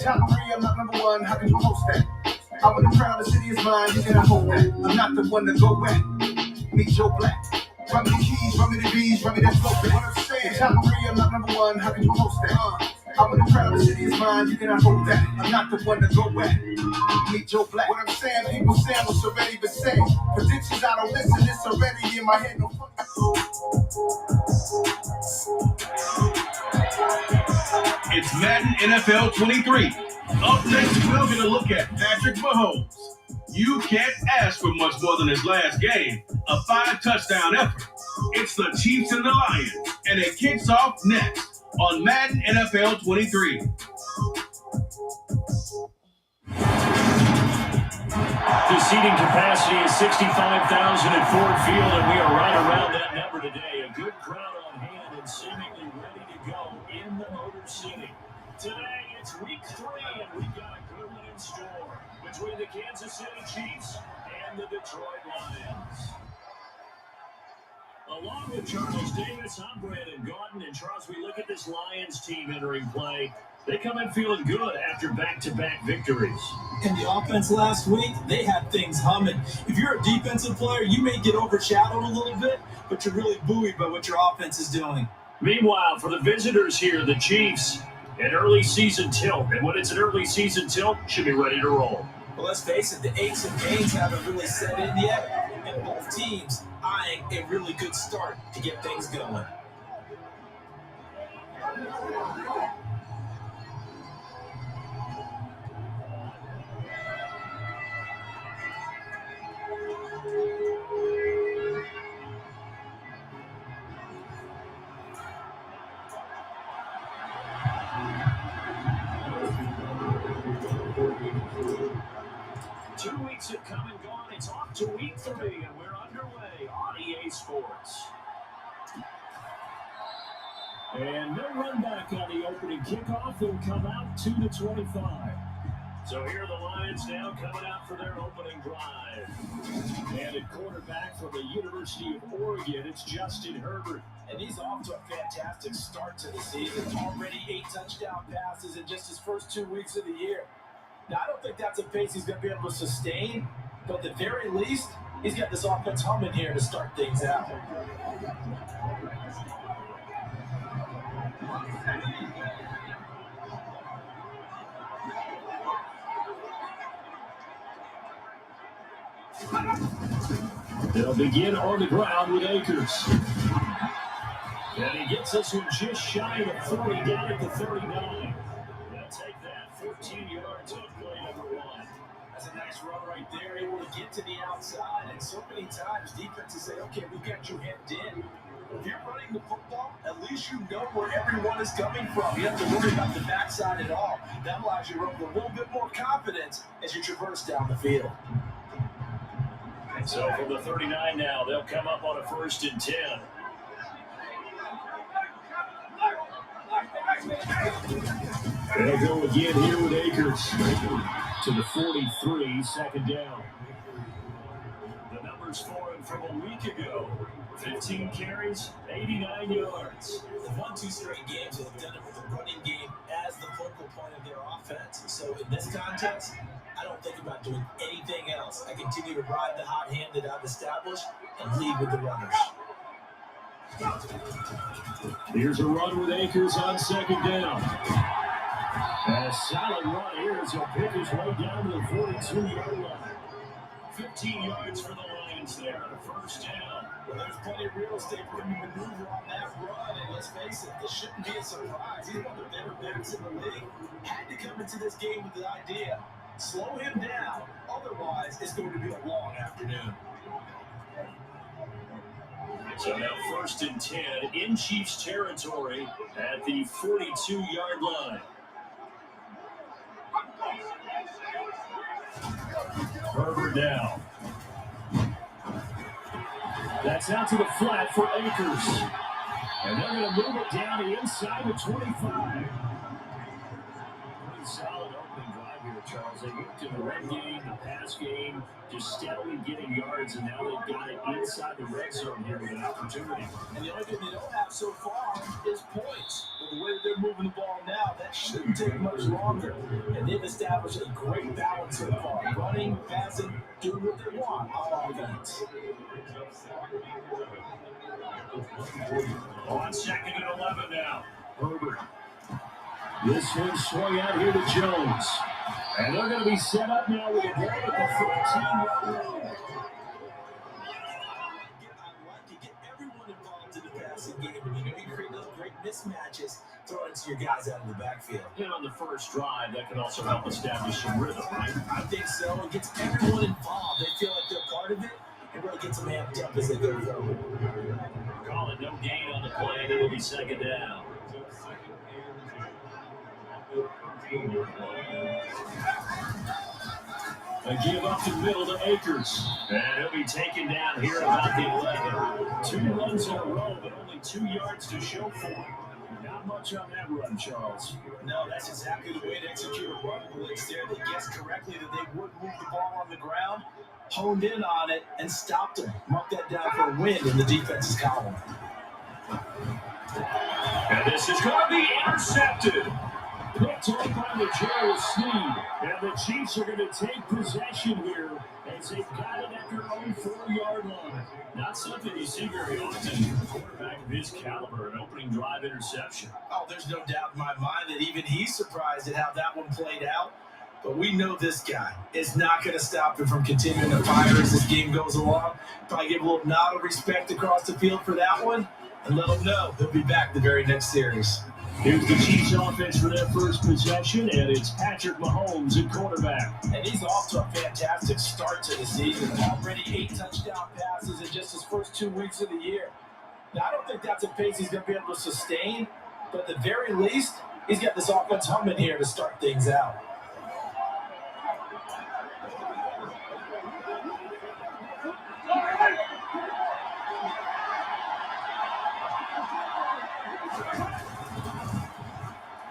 Top 3, I'm not number 1, how can you post that? I want to crown the city is mine, you cannot hold that. I'm not the one to go back. Meet Joe Black. Run me the keys, run me the bees, run me that flow. What I'm saying, top 3, I'm not number 1, how can you post that? I want to crown the city is mine, you cannot hold that. I'm not the one to go back. Meet Joe Black. What I'm saying, people saying what's already been said. Predictions, I don't listen, it's already in my head. No fuck. It's Madden NFL 23. Up next, we're going to look at Patrick Mahomes. You can't ask for much more than his last game, a 5-touchdown effort. It's the Chiefs and the Lions, and it kicks off next on Madden NFL 23. The seating capacity is 65,000 at Ford Field, and we are right around that number today. A good crowd on hand and seemingly ready to go in the motor seating. Today, it's week 3, and we've got a good one in store between the Kansas City Chiefs and the Detroit Lions. Along with Charles Davis, I'm Brandon Gauton, and Charles, we look at this Lions team entering play. They come in feeling good after back-to-back victories. In the offense last week, they had things humming. If you're a defensive player, you may get overshadowed a little bit, but you're really buoyed by what your offense is doing. Meanwhile, for the visitors here, the Chiefs, an early season tilt. And when it's an early season tilt, should be ready to roll. Well, let's face it, the aches and pains haven't really set in yet, and both teams eyeing a really good start to get things going. Have come and gone. It's off to week 3, and we're underway on EA Sports. And no run back on the opening kickoff. They'll come out to the 25. So here are the Lions now coming out for their opening drive. And at quarterback from the University of Oregon, it's Justin Herbert. And he's off to a fantastic start to the season. Already 8 touchdown passes in just his first 2 weeks of the year. Now, I don't think that's a pace he's going to be able to sustain, but at the very least, he's got this offense humming here to start things out. They'll begin on the ground with Akers. And he gets us one just shy of the 40, down at the 39. They'll take that 14 yards on play number 1. That's a nice run right there, able to get to the outside. And so many times defenses say, okay, we've got you hemmed in. If you're running the football, at least you know where everyone is coming from. You have to worry about the backside at all. That allows you to run with a little bit more confidence as you traverse down the field. So from the 39 now, they'll come up on a 1st and 10. They'll go again here with Akers to the 43, 2nd down. The numbers for him from a week ago: 15 carries, 89 yards. They've won 2 straight games and have done it with the running game as the focal point of their offense. So in this contest, I don't think about doing anything else. I continue to ride the hot hand that I've established and lead with the runners. Here's a run with Akers on 2nd down. A solid run here as he'll pick his way down to the 42-yard line. 15 yards for the Lions there on a 1st down. Well, there's plenty of real estate for him to maneuver on that run, and let's face it, this shouldn't be a surprise. He's one of the better backs in the league. Had to come into this game with the idea, slow him down, otherwise it's going to be a long afternoon. So now 1st and 10 in Chiefs territory at the 42-yard line. Herbert now. That's out to the flat for Akers. And they're going to move it down the inside of 25. Pretty solid opening drive here, Charles. They moved to the run game, the pass game, just steadily getting yards, and now they've got it inside the red zone here with an opportunity. And the only thing they don't have so far is points. But the way that they're moving the ball now, that shouldn't take much longer. And they've established a great balance so far. Running, passing, doing what they want on offense. On 2nd and 11 now. Herbert. This one swung out here to Jones. And they're going to be set up now with a ball at the 13-yard line. Get everyone involved in the passing game. And you create those great mismatches, throwing to your guys out of the backfield. And on the first drive, that can also help establish some rhythm, right? I think so. It gets everyone involved. They feel like they're part of it. It really gets them amped up as they go forward. Call it no gain on the play, and it'll be 2nd down. A give up the middle to Akers. And he'll be taken down here about the 11. 2 runs in a row, but only 2 yards to show for it. Not much on that run, Charles. No, that's exactly the way to execute a run blitz there. They guessed correctly that they would move the ball on the ground, honed in on it, and stopped them. Mark that down for a win in the defense's column. And this is going to be intercepted. Picked up by the Gerald Sneed. And the Chiefs are going to take possession here as they've got it at their own 4-yard line. Not something you see very often. A quarterback of his caliber, an opening drive interception. Oh, there's no doubt in my mind that even he's surprised at how that one played out. But we know this guy is not going to stop him from continuing to fire as this game goes along. Probably give a little nod of respect across the field for that one and let him know he'll be back the very next series. Here's the Chiefs offense for their first possession, and it's Patrick Mahomes at quarterback. And he's off to a fantastic start to the season. Already 8 touchdown passes in just his first 2 weeks of the year. Now, I don't think that's a pace he's going to be able to sustain, but at the very least, he's got this offense humming here to start things out.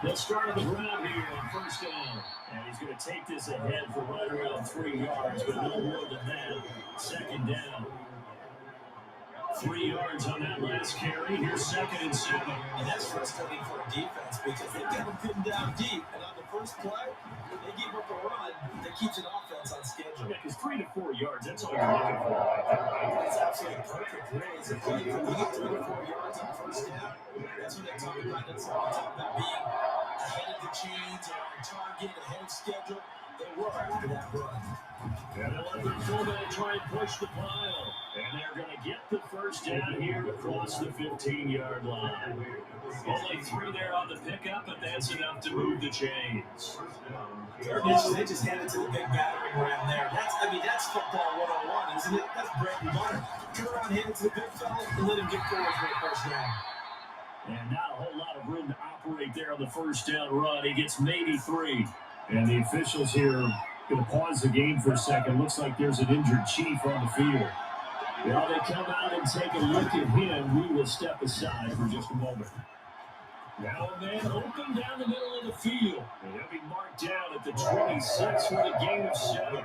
They'll start on the ground here on 1st down. And he's going to take this ahead for right around 3 yards, but no more than that. 2nd down. 3 yards on that last carry. Here's 2nd and 7. And that's frustrating for a defense because they've got him pinned down deep. And on the first play, they give up a run that keeps an offense on schedule. Yeah, because 3 to 4 yards, that's all you're looking for. That's absolutely perfect raise. If you get 3 to 4 yards on 1st down, that's what they talk about. That's what they talk about being ahead of the chains, or on target, ahead of schedule. They were after that run. And they'll let their fullback try and push the pile. And they're going to get the 1st down here across the 15-yard line. Only 3 there on the pickup, but that's enough to move the chains. They just handed to the big battering ram there. That's football 101, isn't it? That's bread and butter. Turn around, hand it to the big fella, and let him get forward for a 1st down. And not a whole lot of room to operate there on the 1st down run. He gets maybe 3. And the officials here going to pause the game for a second. Looks like there's an injured Chief on the field. While they come out and take a look at him, we will step aside for just a moment. Now a man open down the middle of the field. And he'll be marked down at the 26 for the gain of 7.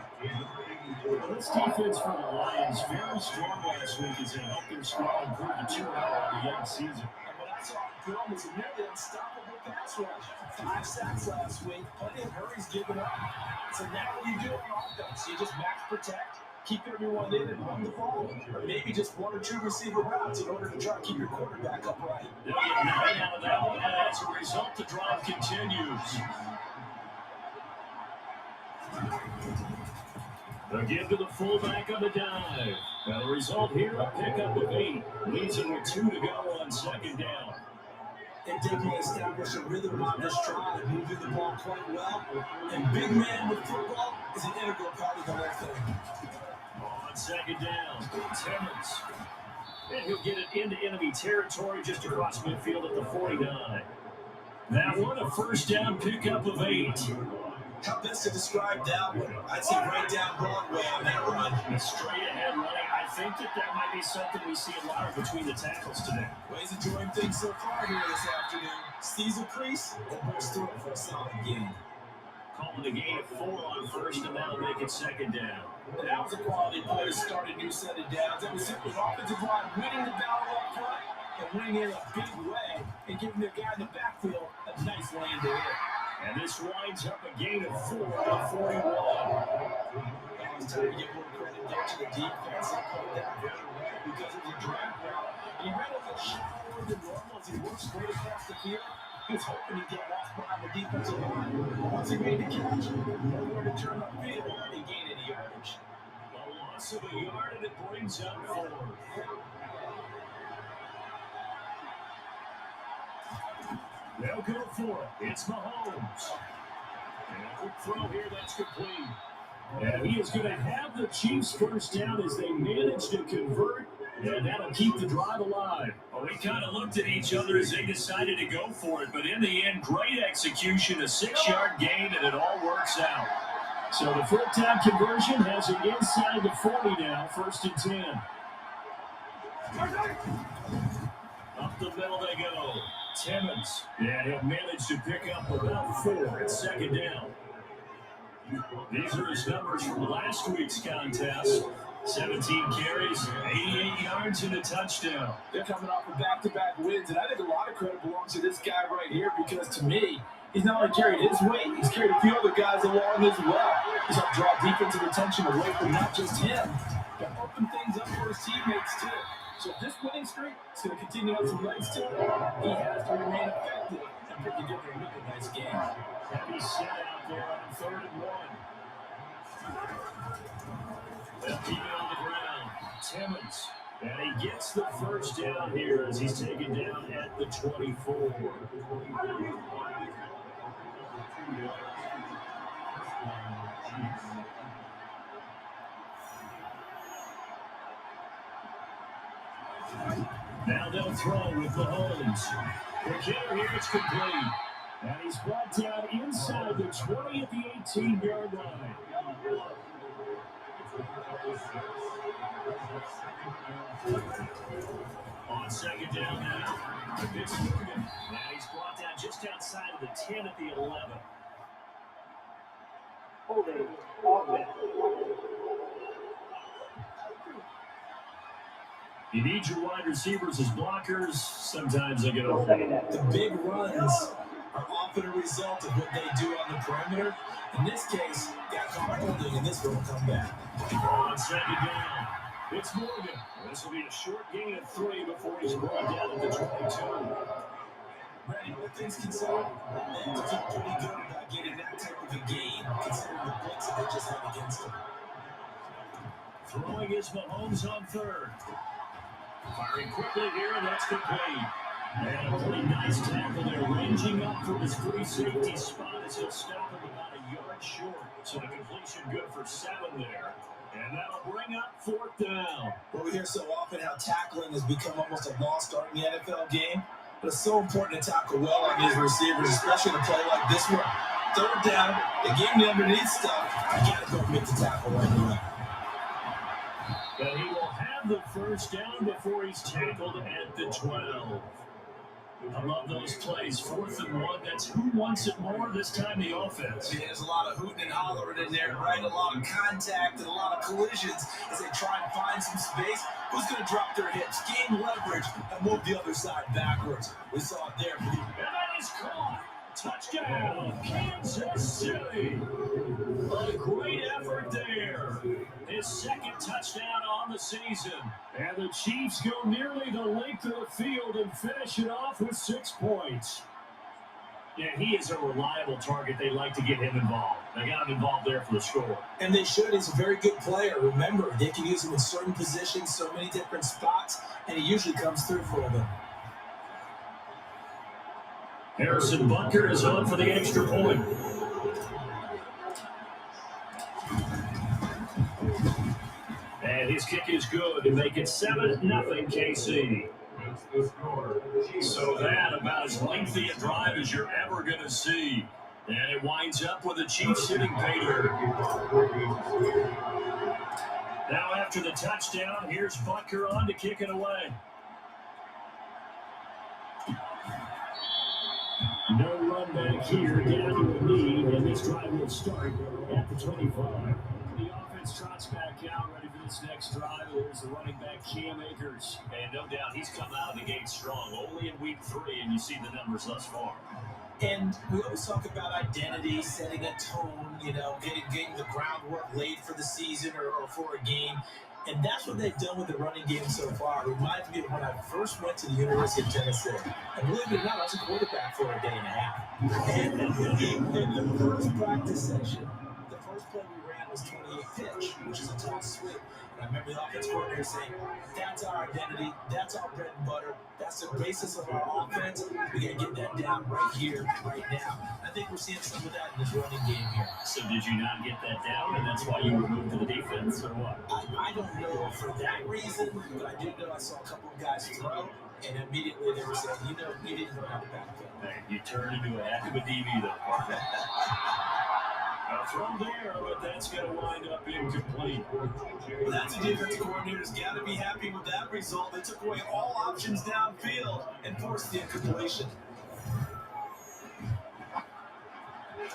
Well, this defense for the Lions, very strong last week as they helped their squad improve to 2-0 on the young season. I saw Bill was a nearly unstoppable pass rush. 5 sacks last week, plenty of hurries given up. So now what do you do on offense? You just max protect, keep everyone in and run the ball, or maybe just 1 or 2 receiver routes in order to try to keep your quarterback upright. They'll get 9 out of that one, and as a result, the drive continues. The give to the fullback on the dive. Now the result here, a pickup of 8. Leads him with 2 to go on 2nd down. And they can establish a rhythm on this drive, moving the ball quite well. And big man with football is an integral part of the whole thing. On 2nd down, Timmons. And he'll get it into enemy territory just across midfield at the 49. That one, a 1st down pickup of 8. How best to describe that one? I'd say right down Broadway on that run. Straight ahead running. I think that might be something we see a lot of between the tackles today. Well, he's enjoying things so far here this afternoon. Sees a crease and bursts through it for a solid gain. Call The gain of 4 on first, and that'll make it second down. And that was a quality play to start a new set of downs. That was simply offensive line winning the battle up front and winning in a big way and giving their guy in the backfield a nice lane to hit. And this winds up a gain of 4 on 41. It's time to give more credit there to the defense. They played that very well because of the drag route. He ran a little shallower than normal as he worked straight across the field. He was hoping he'd get lost behind the defensive line. Once he made the catch, nowhere to turn upfield and gain any yardage. A loss of a yard, and it brings up 4. They'll go for it. It's Mahomes. And a quick throw here that's complete. And he is going to have the Chiefs first down as they manage to convert, and that'll keep the drive alive. Well, we kind of looked at each other as they decided to go for it, but in the end, great execution, a 6-yard gain, and it all works out. So the fourth down conversion has it inside the 40 now, 1st and 10. Up the middle they go. Timmons, and he'll manage to pick up about 4 at second down. These are his numbers from last week's contest. 17 carries, 88 yards, and a touchdown. They're coming off of back-to-back wins, and I think a lot of credit belongs to this guy right here because, to me, he's not only carried his weight, he's carried a few other guys along as well. He's helped draw defensive attention away from not just him, but open things up for his teammates, too. So if this winning streak is going to continue on some legs to it, he has to remain effective and put together a really nice game. Heavy set out there on 3rd and 1. They'll keep it on the ground. Timmons. And he gets the first down here as he's taken down at the 24. Now they'll throw with Mahomes. The kicker here, it's complete. And he's brought down inside the 20 at the 18-yard line. On second down now. It's Morgan. And he's brought down just outside of the 10 at the 11. Holding offense. You need your wide receivers as blockers. Sometimes they get over. The big runs are often a result of what they do on the perimeter. In this case, got caught holding, and this one will come back. On second down, it's Morgan. This will be a short gain of 3 before he's brought down at the 22. Ready, with things considered, they look pretty good about getting that type of a gain, considering the blitz that they just had against them. Throwing is Mahomes on 3rd. Firing quickly here, and that's complete. And a pretty nice tackle there, ranging up from his free safety spot as he'll stop him about a yard short. So the completion good for 7 there. And that'll bring up 4th down. Well, we hear so often how tackling has become almost a lost art in the NFL game. But it's so important to tackle well on these receivers, especially in a play like this one. 3rd down, they gave me underneath stuff. You got to go make the tackle right away. But he will have the first down before he's tackled at the 12. I love those plays. 4th and 1. That's who wants it more, this time the offense. Yeah, there's a lot of hooting and hollering in there, right? A lot of contact and a lot of collisions as they try and find some space. Who's going to drop their hips, gain leverage, and move the other side backwards? We saw it there. And that is caught. Touchdown, Kansas City. A great effort there. His 2nd touchdown on the season. And the Chiefs go nearly the length of the field and finish it off with 6 points. Yeah, he is a reliable target. They like to get him involved. They got him involved there for the score. And they should. He's a very good player. Remember, they can use him in certain positions, so many different spots, and he usually comes through for them. Harrison Bunker is on for the extra point. And his kick is good to make it 7-0 KC. So that about as lengthy a drive as you're ever going to see. And it winds up with the Chiefs hitting pay dirt. Now after the touchdown, here's Bunker on to kick it away. No run One back here, down to a knee, and this drive will start at the 25. The offense trots back out, ready for this next drive. There's the running back, Cam Akers. And no doubt he's come out of the gate strong, only in week 3, and you see the numbers thus far. And we always talk about identity, setting a tone, getting the groundwork laid for the season or for a game. And that's what they've done with the running game so far. It reminds me of when I first went to the University of Tennessee. And believe it or not, I was a quarterback for a day and a half. And in the first practice session, the first play we ran was 28 pitch, which is a toss sweep. And I remember the offense coordinator saying, that's our identity, that's our bread and butter, that's the basis of our offense. We got to get that down right here, right now. I think we're seeing some of that in this running game here. So did you not get that down, and that's why you were moved to the defense, or what? I don't know for that reason, but I do know I saw a couple of guys throw, and immediately they were saying, you didn't know how to back up. Hey, you turned into a heck of a DB, though, partner. A throw there, but that's going to wind up incomplete. Well, that's a defensive coordinator's got to be happy with that result. They took away all options downfield and forced the incompletion.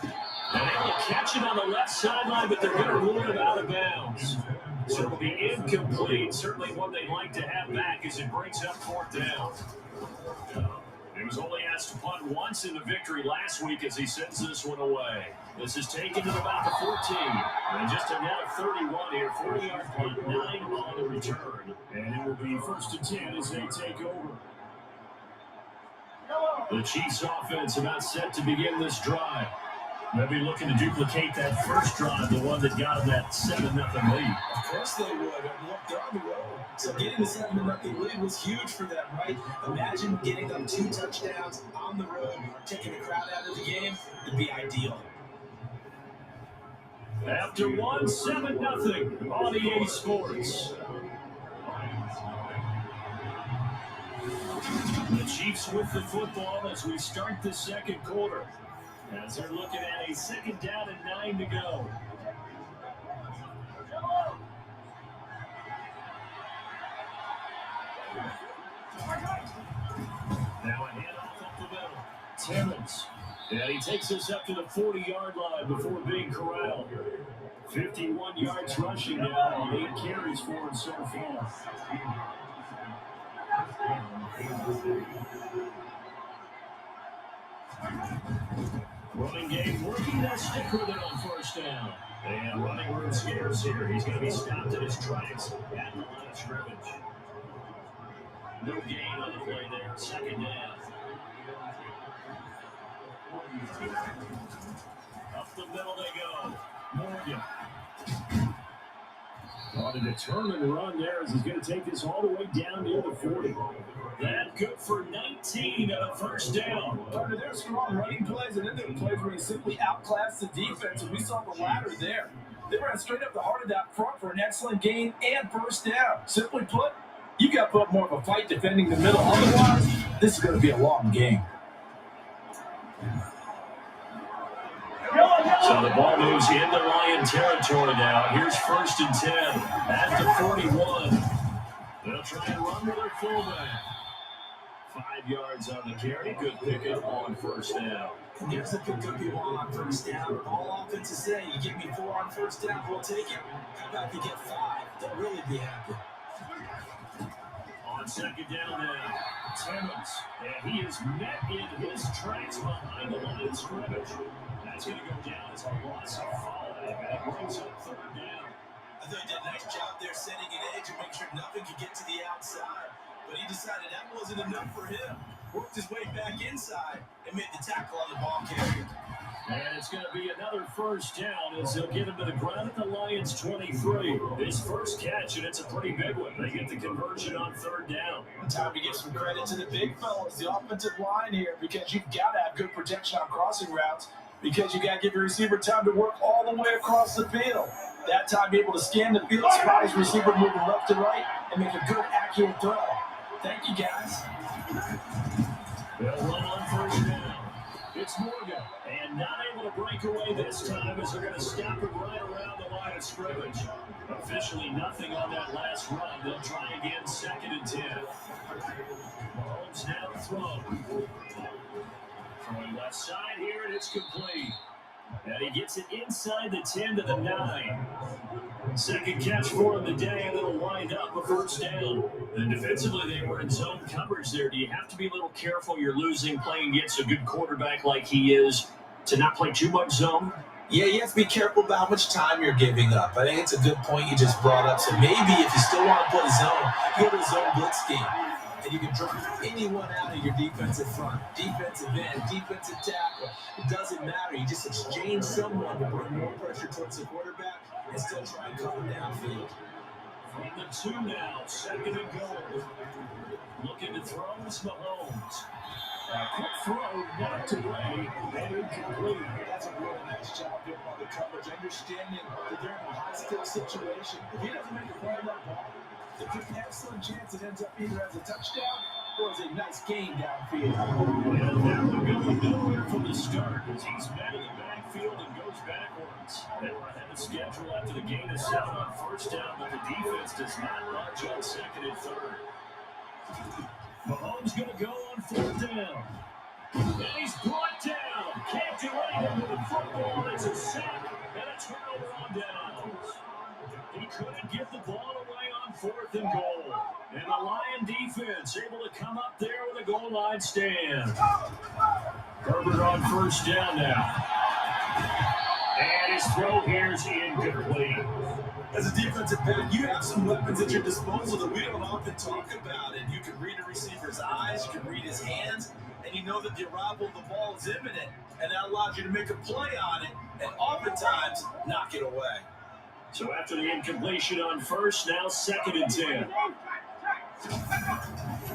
They're able to catch it on the left sideline, but they're going to rule it out of bounds. So it'll be incomplete. Certainly one they'd like to have back as it brings up 4th down. He was only asked to punt once in the victory last week as he sends this one away. This is taken to about the 14. And just a net of 31 here. 40-yard punt, 9 on the return. And it will be 1st and 10 as they take over. The Chiefs offense about set to begin this drive. They'll be looking to duplicate that first drive, the one that got them that 7-0 lead. Of course they would. And look, they're on the road. So getting the 7-0 lead was huge for them, right? Imagine getting them 2 touchdowns on the road, taking the crowd out of the game. Would be ideal. After 7-0 on EA Sports. The Chiefs with the football as we start the second quarter. As they're looking at a 2nd down and 9 to go. Now a handoff up the middle. Timmons. And he takes us up to the 40-yard line before being corralled. 51 yards rushing now on 8 carries for him so far. Running game working that stick with it on 1st down. And running room scarce here. He's going to be stopped in his tracks at the line of scrimmage. No gain on the play there. 2nd down. Up the middle they go. Morgan. On a determined run there as he's going to take this all the way down near the 40. That good for 19 on a 1st down. Partner, they're strong running plays, and then there were plays where he simply outclassed the defense, and we saw the latter there. They ran straight up the heart of that front for an excellent gain and 1st down. Simply put, you got to put up more of a fight defending the middle. Otherwise, this is going to be a long game. So the ball moves into Lion territory now. Here's 1st and 10 at the 41. They'll try and run with their fullback. 5 yards on the carry. Good pickup on 1st down. And there's a pickup you want on 1st down. All offenses say, you give me 4 on 1st down, we'll take it. How about if you get 5? They'll really be happy. On 2nd down now, Timmons. And he is met in his tracks behind the line of scrimmage. That's going to go down as a loss of 5. And that brings up 3rd down. I thought he did a nice job there setting an edge and make sure nothing could get to the outside. But he decided that wasn't enough for him. Worked his way back inside and made the tackle on the ball carrier. And it's going to be another 1st down as they'll get him to the ground at the Lions 23. His first catch, and it's a pretty big one. They get the conversion on 3rd down. Time to give some credit to the big fellas, the offensive line here, because you've got to have good protection on crossing routes, because you got to give your receiver time to work all the way across the field. That time, be able to scan the field, spot his receiver moving left to right, and make a good, accurate throw. Thank you, guys. They'll run on 1st down. It's Morgan, and not able to break away this time as they're going to stop it right around the line of scrimmage. Officially nothing on that last run. They'll try again, 2nd and 10. Mahomes now thrown. Throwing left side here, and it's complete. And he gets it inside the 10 to the 9. Second catch for him today, and it'll wind up a first down. And defensively, they were in zone coverage there. Do you have to be a little careful? You're losing playing against a good quarterback like he is to not play too much zone? Yeah, you have to be careful about how much time you're giving up. I think it's a good point you just brought up. So maybe if you still want to play zone, go to a zone blitz scheme. And you can drop anyone out of your defensive front, defensive end, defensive tackle. It doesn't matter. You just exchange someone to bring more pressure towards the quarterback and still try and cover downfield. From the 2 now, second and goal. Looking to throw is Mahomes. A quick throw, knocked away, and incomplete. That's a really nice job there by the coverage, understanding that they're in a high-skill situation. If he doesn't make a play on that ball, there's an excellent chance it ends up either as a touchdown or as a nice gain downfield. And that one going nowhere from the start as he's met in the backfield and goes backwards. They were ahead of schedule after the gain of 7 on first down, but the defense does not budge on second and third. Mahomes going to go on fourth down. And he's brought down. Can't do anything with the football. It's a sack and a turnover on downs. He couldn't get the ball away on fourth and goal. And the Lion defense able to come up there with a goal line stand. Herbert on first down now. And his throw here is incomplete. As a defensive back, you have some weapons at your disposal that we don't often talk about. And you can read a receiver's eyes, you can read his hands, and you know that the arrival of the ball is imminent. And that allows you to make a play on it and oftentimes knock it away. So after the incompletion on first, now second and 10.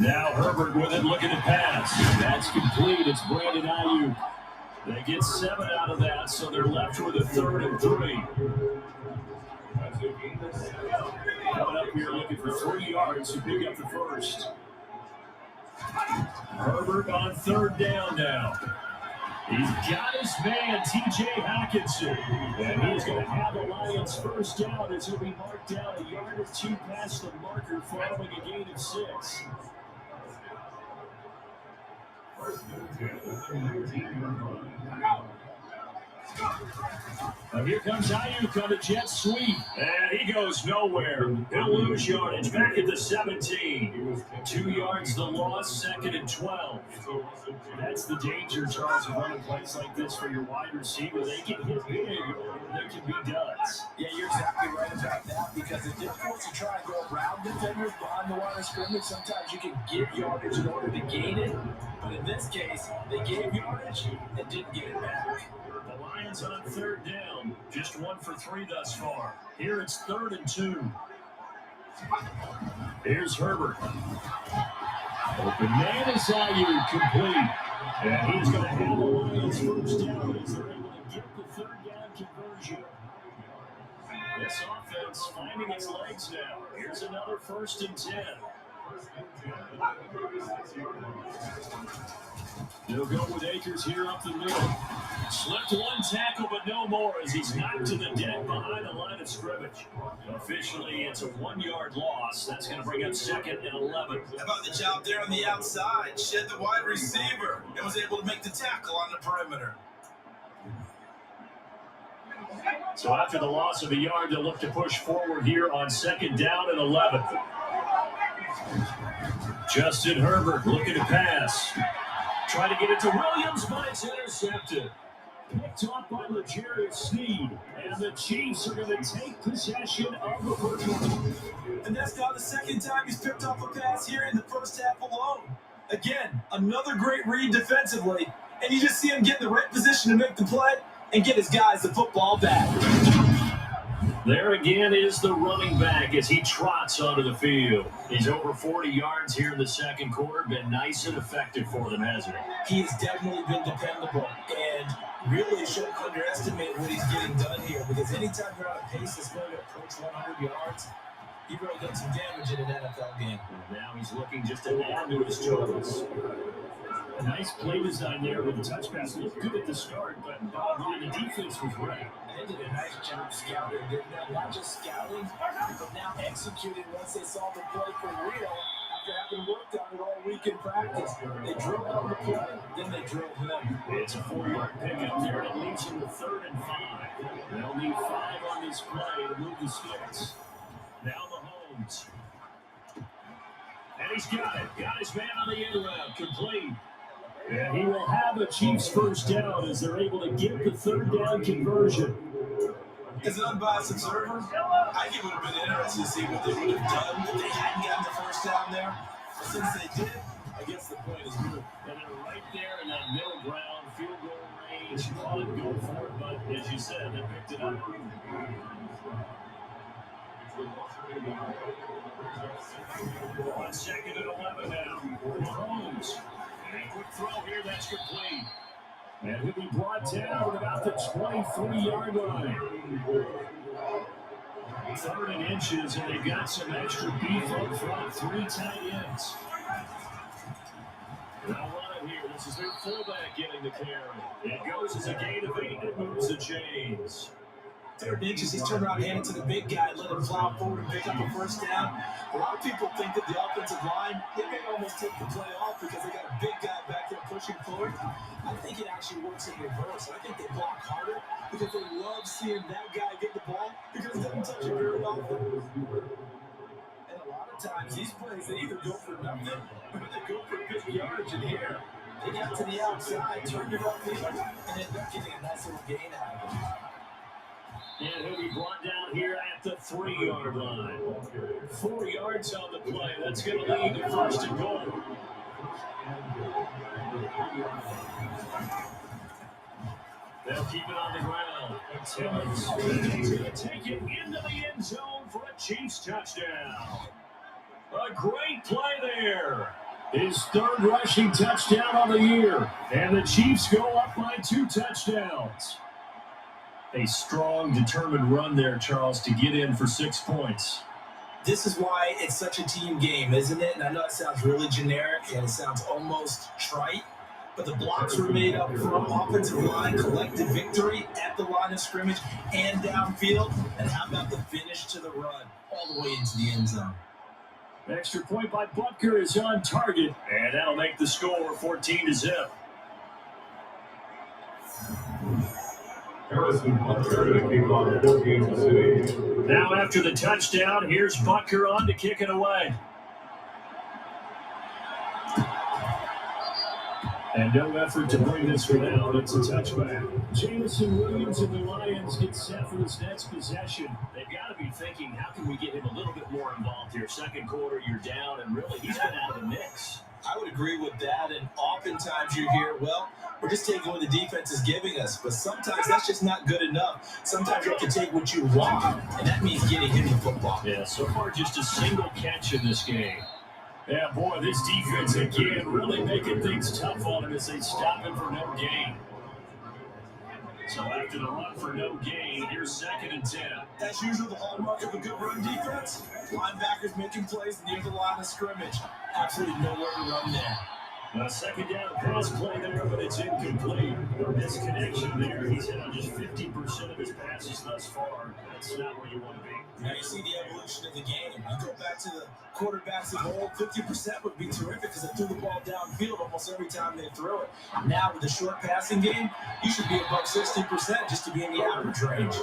Now Herbert with it, looking to pass. That's complete. It's Brandon Ayuk. They get 7 out of that, so they're left with a 3rd and 3. Coming up here looking for 3 yards to pick up the first. Herbert on 3rd down now. He's got his man, T.J. Hawkinson, and he's going to have the Lions first down as he'll be marked down a yard or 2 past the marker following a gain of 6. Now here comes Ayuk on the jet sweep, and he goes nowhere. He'll lose yardage back at the 17. 2 yards the loss, 2nd and 12. That's the danger, Charles, of running plays like this for your wide receiver. They can hit big, or they can be duds. Yeah, you're exactly right about that, because if they're forced to try and go around defenders behind the line of scrimmage, sometimes you can give yardage in order to gain it. But in this case, they gave yardage and didn't get it back. The Lions on 3rd down, just 1 for 3 thus far. Here it's 3rd and 2. Here's Herbert. Open man is Ayuk, complete. And he's going to have the Lions first down as they're able to get the 3rd down conversion. This offense finding its legs now. Here's another 1st and 10. They'll go with Akers here up the middle. Slipped 1 tackle, but no more as he's knocked to the deck behind the line of scrimmage. Officially, it's a 1-yard loss. That's going to bring up 2nd and 11. How about the job there on the outside? Shed the wide receiver and was able to make the tackle on the perimeter. So after the loss of a yard, they'll look to push forward here on 2nd down and 11. Justin Herbert looking to pass. Try to get it to Williams, but it's intercepted. Picked off by L'Jarius Sneed. And the Chiefs are going to take possession of the football. And that's now the 2nd time he's picked off a pass here in the first half alone. Again, another great read defensively. And you just see him get in the right position to make the play and get his guys the football back. There again is the running back as he trots onto the field. He's over 40 yards here in the 2nd quarter. Been nice and effective for them, hasn't he? He's definitely been dependable and really shouldn't underestimate what he's getting done here, because anytime you're on a pace that's going to approach 100 yards, he really done some damage in an NFL game. And now he's looking just to add to his totals. A nice play design there with the touch pass. Looked good at the start, but the defense was right. They did a nice job scouting, didn't they? Not just scouting, but now executing once they saw the play for real after having worked on it all week in practice. They drilled on the play, then they drilled him. It's a 4-yard pickup there, and it leaves him with 3rd and 5. They'll need 5 on this play to move the sticks. Now Mahomes. And he's got it. Got his man on the end route. Complete. And he will have a Chiefs first down as they're able to get the 3rd down conversion. As an unbiased observer, I think it would have been interesting to see what they would have done if they hadn't gotten the first down there. But since they did, I guess the point is moved. And they're right there in that middle ground, field goal range. Ought to go for it, but as you said, they picked it up. On 2nd and 11 now. Mahomes. And a quick throw here, that's complete. And he'll be brought down at about the 23-yard line. 3rd and inches, and they've got some extra beef up front. 3 tight ends. Now running here, this is their fullback getting the carry. It goes as a gain of 8, and moves the chains. 3rd and inches, he's turned around, handed to the big guy, let him plow forward and pick up a first down. A lot of people think that the offensive line, they may almost take the play off because they got a big guy back there pushing forward. I think it actually works in reverse. I think they block harder because they love seeing that guy get the ball because it doesn't touch it very often. And a lot of times, these plays, they either go for nothing or they go for big yards in here. They got to the outside, turned it upfield, and ended up getting a nice little gain out of it. And he'll be brought down here at the 3-yard line. 4 yards on the play. That's going to lead to 1st and goal. They'll keep it on the ground. Timmons is going to take it into the end zone for a Chiefs touchdown. A great play there. His 3rd rushing touchdown on the year. And the Chiefs go up by 2 touchdowns. A strong, determined run there, Charles, to get in for 6 points. This is why it's such a team game, isn't it? And I know it sounds really generic and it sounds almost trite, but the blocks were made up from offensive line, collective victory at the line of scrimmage and downfield. And how about the finish to the run all the way into the end zone? Extra point by Butker is on target, and that'll make the score 14-0. Now after the touchdown, here's Butker on to kick it away. And no effort to bring this one out. It's a touchback. Jameson Williams and the Lions get set for this next possession. They've got to be thinking, how can we get him a little bit more involved here? 2nd quarter, you're down, and really, he's been out of the mix. I would agree with that, and oftentimes you hear, well, we're just taking what the defense is giving us, but sometimes that's just not good enough. Sometimes you have to take what you want, and that means getting him the football. Yeah, so far just a single catch in this game. Yeah, boy, this defense again really making things tough on him as they stop him for no gain. So after the run for no gain, here's 2nd and 10. That's usually the hallmark of a good run defense. Linebackers making plays near the line of scrimmage. Absolutely nowhere to run there. A 2nd down pass play there, but it's incomplete. A misconnection there. He's hit on just 50% of his passes thus far. That's not where you want to be. Now you see the evolution of the game. You go back to the quarterbacks of old, 50% would be terrific because they threw the ball downfield almost every time they throw it. Now with the short passing game, you should be above 60% just to be in the average range.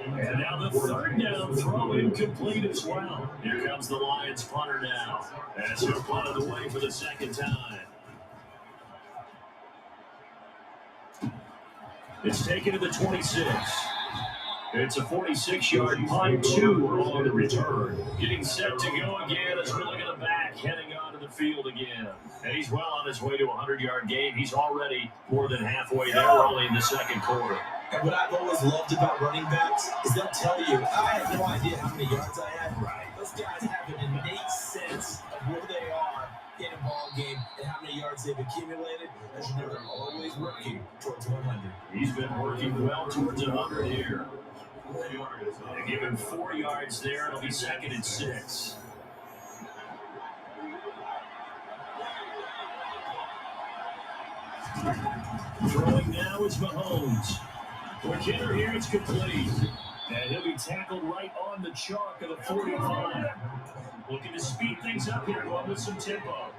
And now the 3rd down throw incomplete as well. Here comes the Lions punter now. As he'll punt it away for the 2nd time. It's taken to the 26. It's a 46-yard punt, 2 on the return. Getting set to go again as we're looking at the back, heading onto the field again. And he's well on his way to a 100-yard game. He's already more than halfway there, only in the 2nd quarter. And what I've always loved about running backs is they'll tell you, I have no idea how many yards I had. Right. Those guys have an innate sense of where they are in a ball game and how many yards they've accumulated. As you know, they're always working towards 100. He's been working well towards 100 here. They give him 4 yards there. It'll be 2nd and 6. Throwing now is Mahomes. For Jenner here, it's complete. And he'll be tackled right on the chalk of the 45. Looking to speed things up here, going with some tempo.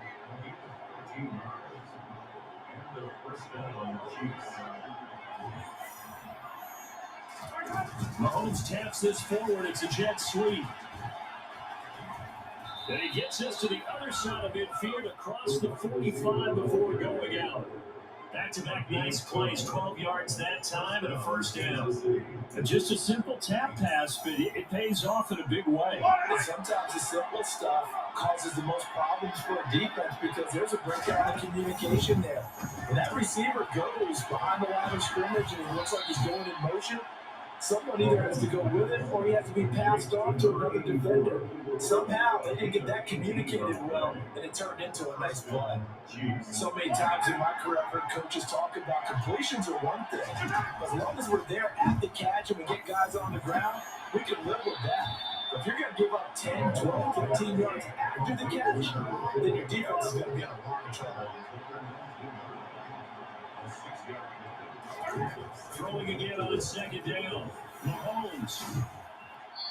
Mahomes taps this forward. It's a jet sweep. And he gets us to the other side of midfield across the 45 before going out. Back-to-back nice plays, 12 yards that time and a first down. And just a simple tap pass, but it pays off in a big way. And sometimes the simple stuff causes the most problems for a defense because there's a breakdown in communication there. When that receiver goes behind the line of scrimmage and it looks like he's going in motion, someone either has to go with it or he has to be passed on to another defender. Somehow they didn't get that communicated well, and it turned into a nice play. So many times in my career, I've heard coaches talk about completions are one thing. But as long as we're there at the catch and we get guys on the ground, we can live with that. But if you're going to give up 10, 12, 15 yards after the catch, then your defense is going to be in a lot of trouble. Throwing again on second down. Mahomes.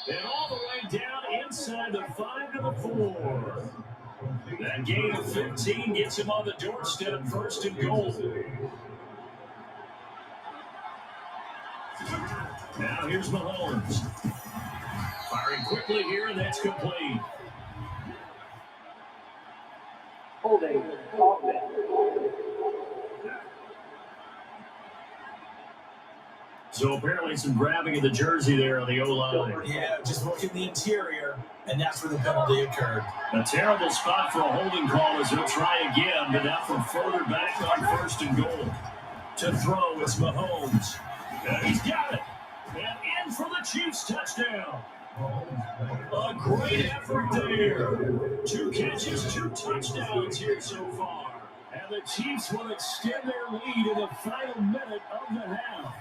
And all the way down inside the 5 to the 4. That gain of 15 gets him on the doorstep, first and goal. Now here's Mahomes. Firing quickly here, and that's complete. Holding offense. So apparently some grabbing of the jersey there on the O-line. Yeah, just look in the interior, and that's where the penalty occurred. A terrible spot for a holding call as he'll try again, but now from further back on first and goal. To throw, it's Mahomes. And he's got it. And in for the Chiefs touchdown. A great effort there. 2 catches, 2 touchdowns here so far. And the Chiefs will extend their lead in the final minute of the half.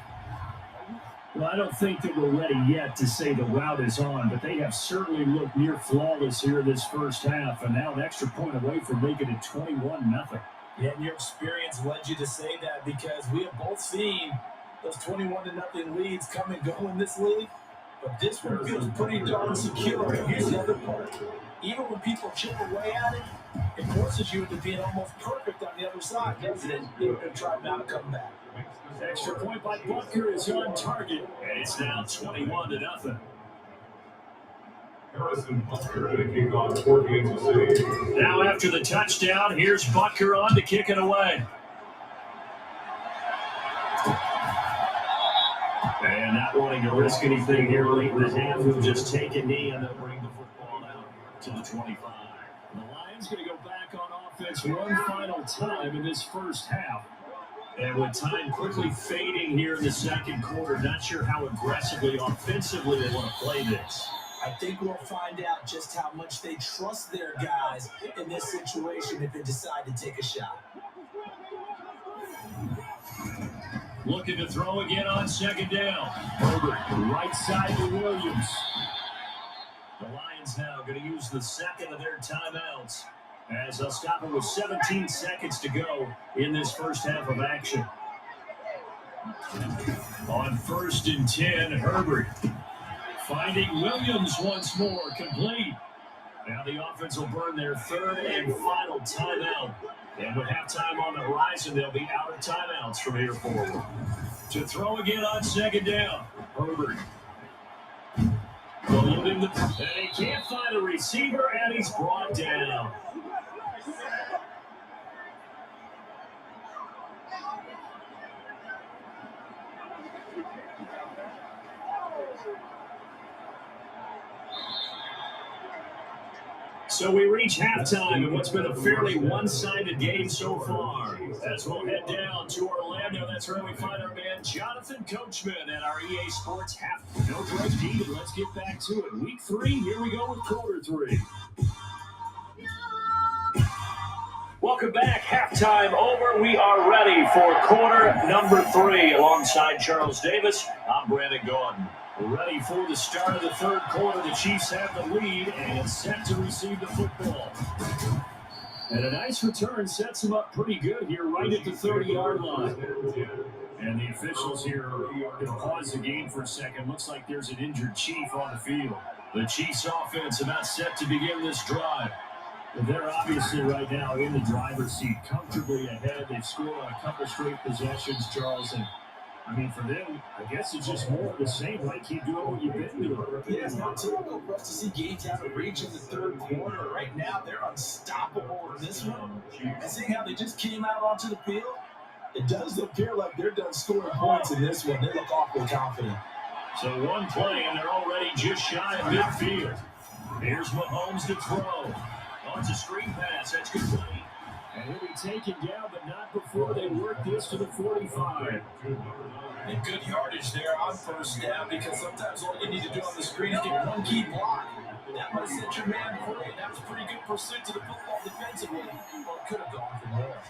Well, I don't think that we're ready yet to say the route is on, but they have certainly looked near flawless here this first half, and now an extra point away from making it 21-0. Yeah, and your experience led you to say that because we have both seen those 21-0 leads come and go in this league, but this one feels pretty darn secure. And here's the other part. Even when people chip away at it, it forces you into being almost perfect on the other side, doesn't it? You're going to try now to come back. Extra point by Butker is on target, and it's now 21-0. Now after the touchdown, here's Butker on to kick it away. And not wanting to risk anything here late in the half, he'll just take a knee and they'll bring the football out to the 25. The Lions going to go back on offense one final time in this first half. And with time quickly fading here in the second quarter, not sure how aggressively, offensively they want to play this. I think we'll find out just how much they trust their guys in this situation if they decide to take a shot. Looking to throw again on second down. Herbert, right side to Williams. The Lions now going to use the second of their timeouts, as they'll stop it with 17 seconds to go in this first half of action. On 1st and 10, Herbert finding Williams once more, complete. Now the offense will burn their third and final timeout. And with halftime on the horizon, they'll be out of timeouts from here forward. To throw again on second down, Herbert. Loading the, and he can't find a receiver, and he's brought down. So we reach halftime in what's been a fairly one-sided game so far. As we'll head down to Orlando, that's where we find our man Jonathan Coachman at our EA Sports Half. No break needed. Let's get back to it. Week 3, here we go with quarter 3. Welcome back. Halftime over. We are ready for quarter number 3. Alongside Charles Davis, I'm Brandon Gordon. Ready for the start of the third quarter. The Chiefs have the lead and set to receive the football. And a nice return sets them up pretty good here right at the 30-yard line. And the officials here are going to pause the game for a second. Looks like there's an injured Chief on the field. The Chiefs offense about set to begin this drive. They're obviously right now in the driver's seat, comfortably ahead. They've scored on a couple straight possessions, Charles. And, I mean, for them, I guess it's just more of the same, right? Keep doing what you've been doing. Yeah, it's not typical for us to see games out of reach in the third quarter. Right now, they're unstoppable in this one. And seeing how they just came out onto the field, it does appear like they're done scoring points in this one. They look awfully confident. So one play, and they're already just shy of midfield. Here's Mahomes to throw. Oh, it's a screen pass. That's complete. And he'll be taken down, but not before they work this to the 45. And good yardage there on first down, because sometimes all you need to do on the screen is get one key block. That might set your man free, and that was pretty good pursuit to the football defensively. Well, it could have gone from there.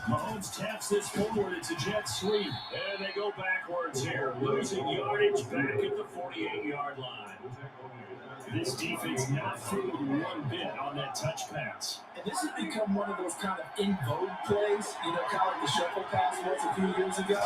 Mahomes taps this forward. It's a jet sweep. And they go backwards here, losing yardage back at the 48-yard line. This defense not fooled one bit on that touch pass. And this has become one of those kind of in vogue plays, kind of like the shuffle pass was a few years ago.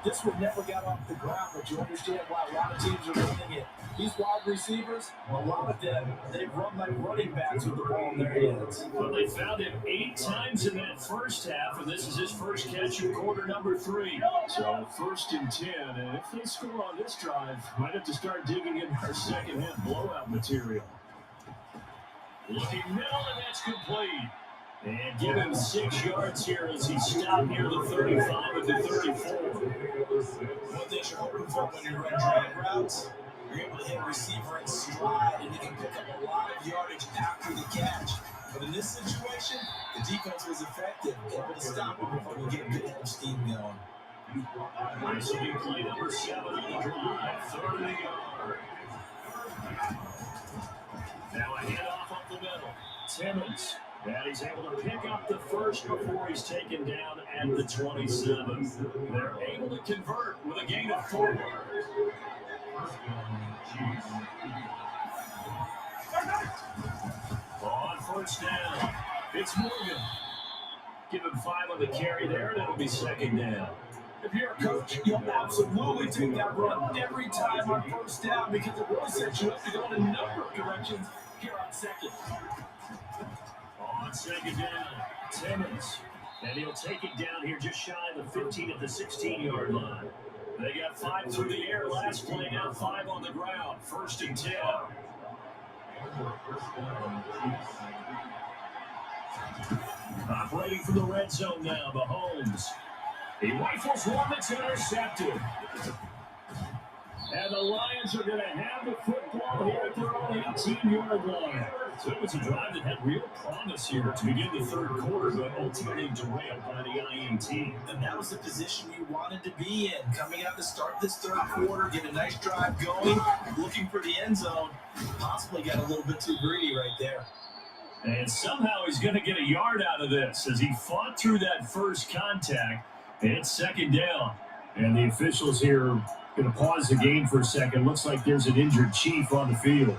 This one never got off the ground, but you understand why a lot of teams are running it. These wide receivers, a lot of them, they run like running backs with the ball in their hands. Well, they found him 8 times in that first half, and this is his first catch of quarter number 3. So 1st and 10, and if they score on this drive, might have to start digging in our second half blowout material. Looking middle, and that's complete. And give him 6 yards here as he stopped near the 35 of the 34. What they should hoping for when you run drag routes, you're able to hit a receiver in stride, and you can pick up a lot of yardage after the catch. But in this situation, the defense was effective, able to stop him before you get a bit of steam going. Nice big play number 7 on the drive, 30 yard. Now a handoff up the middle. Timmons. And he's able to pick up the first before he's taken down at the 27. They're able to convert with a gain of 4. On first down, it's Morgan. Give him 5 on the carry there, and it'll be 2nd down. If you're a coach, you'll absolutely take that run every time on first down, because it really sets you up to go in a number of directions here on 2nd. On 2nd down, Timmons. And he'll take it down here just shy of the 15 at the 16-yard line. They got 5 through the air last play, now 5 on the ground. 1st and 10. Operating from the red zone now, Mahomes. He rifles one that's intercepted. And the Lions are going to have the football here at their own 18-yard line. So it was a drive that had real promise here to begin the third quarter, but ultimately derailed by the INT. And that was the position you wanted to be in. Coming out to start this third quarter, get a nice drive going, looking for the end zone. Possibly got a little bit too greedy right there. And somehow he's going to get a yard out of this as he fought through that first contact. It's 2nd down. And the officials here are going to pause the game for a second. Looks like there's an injured Chief on the field.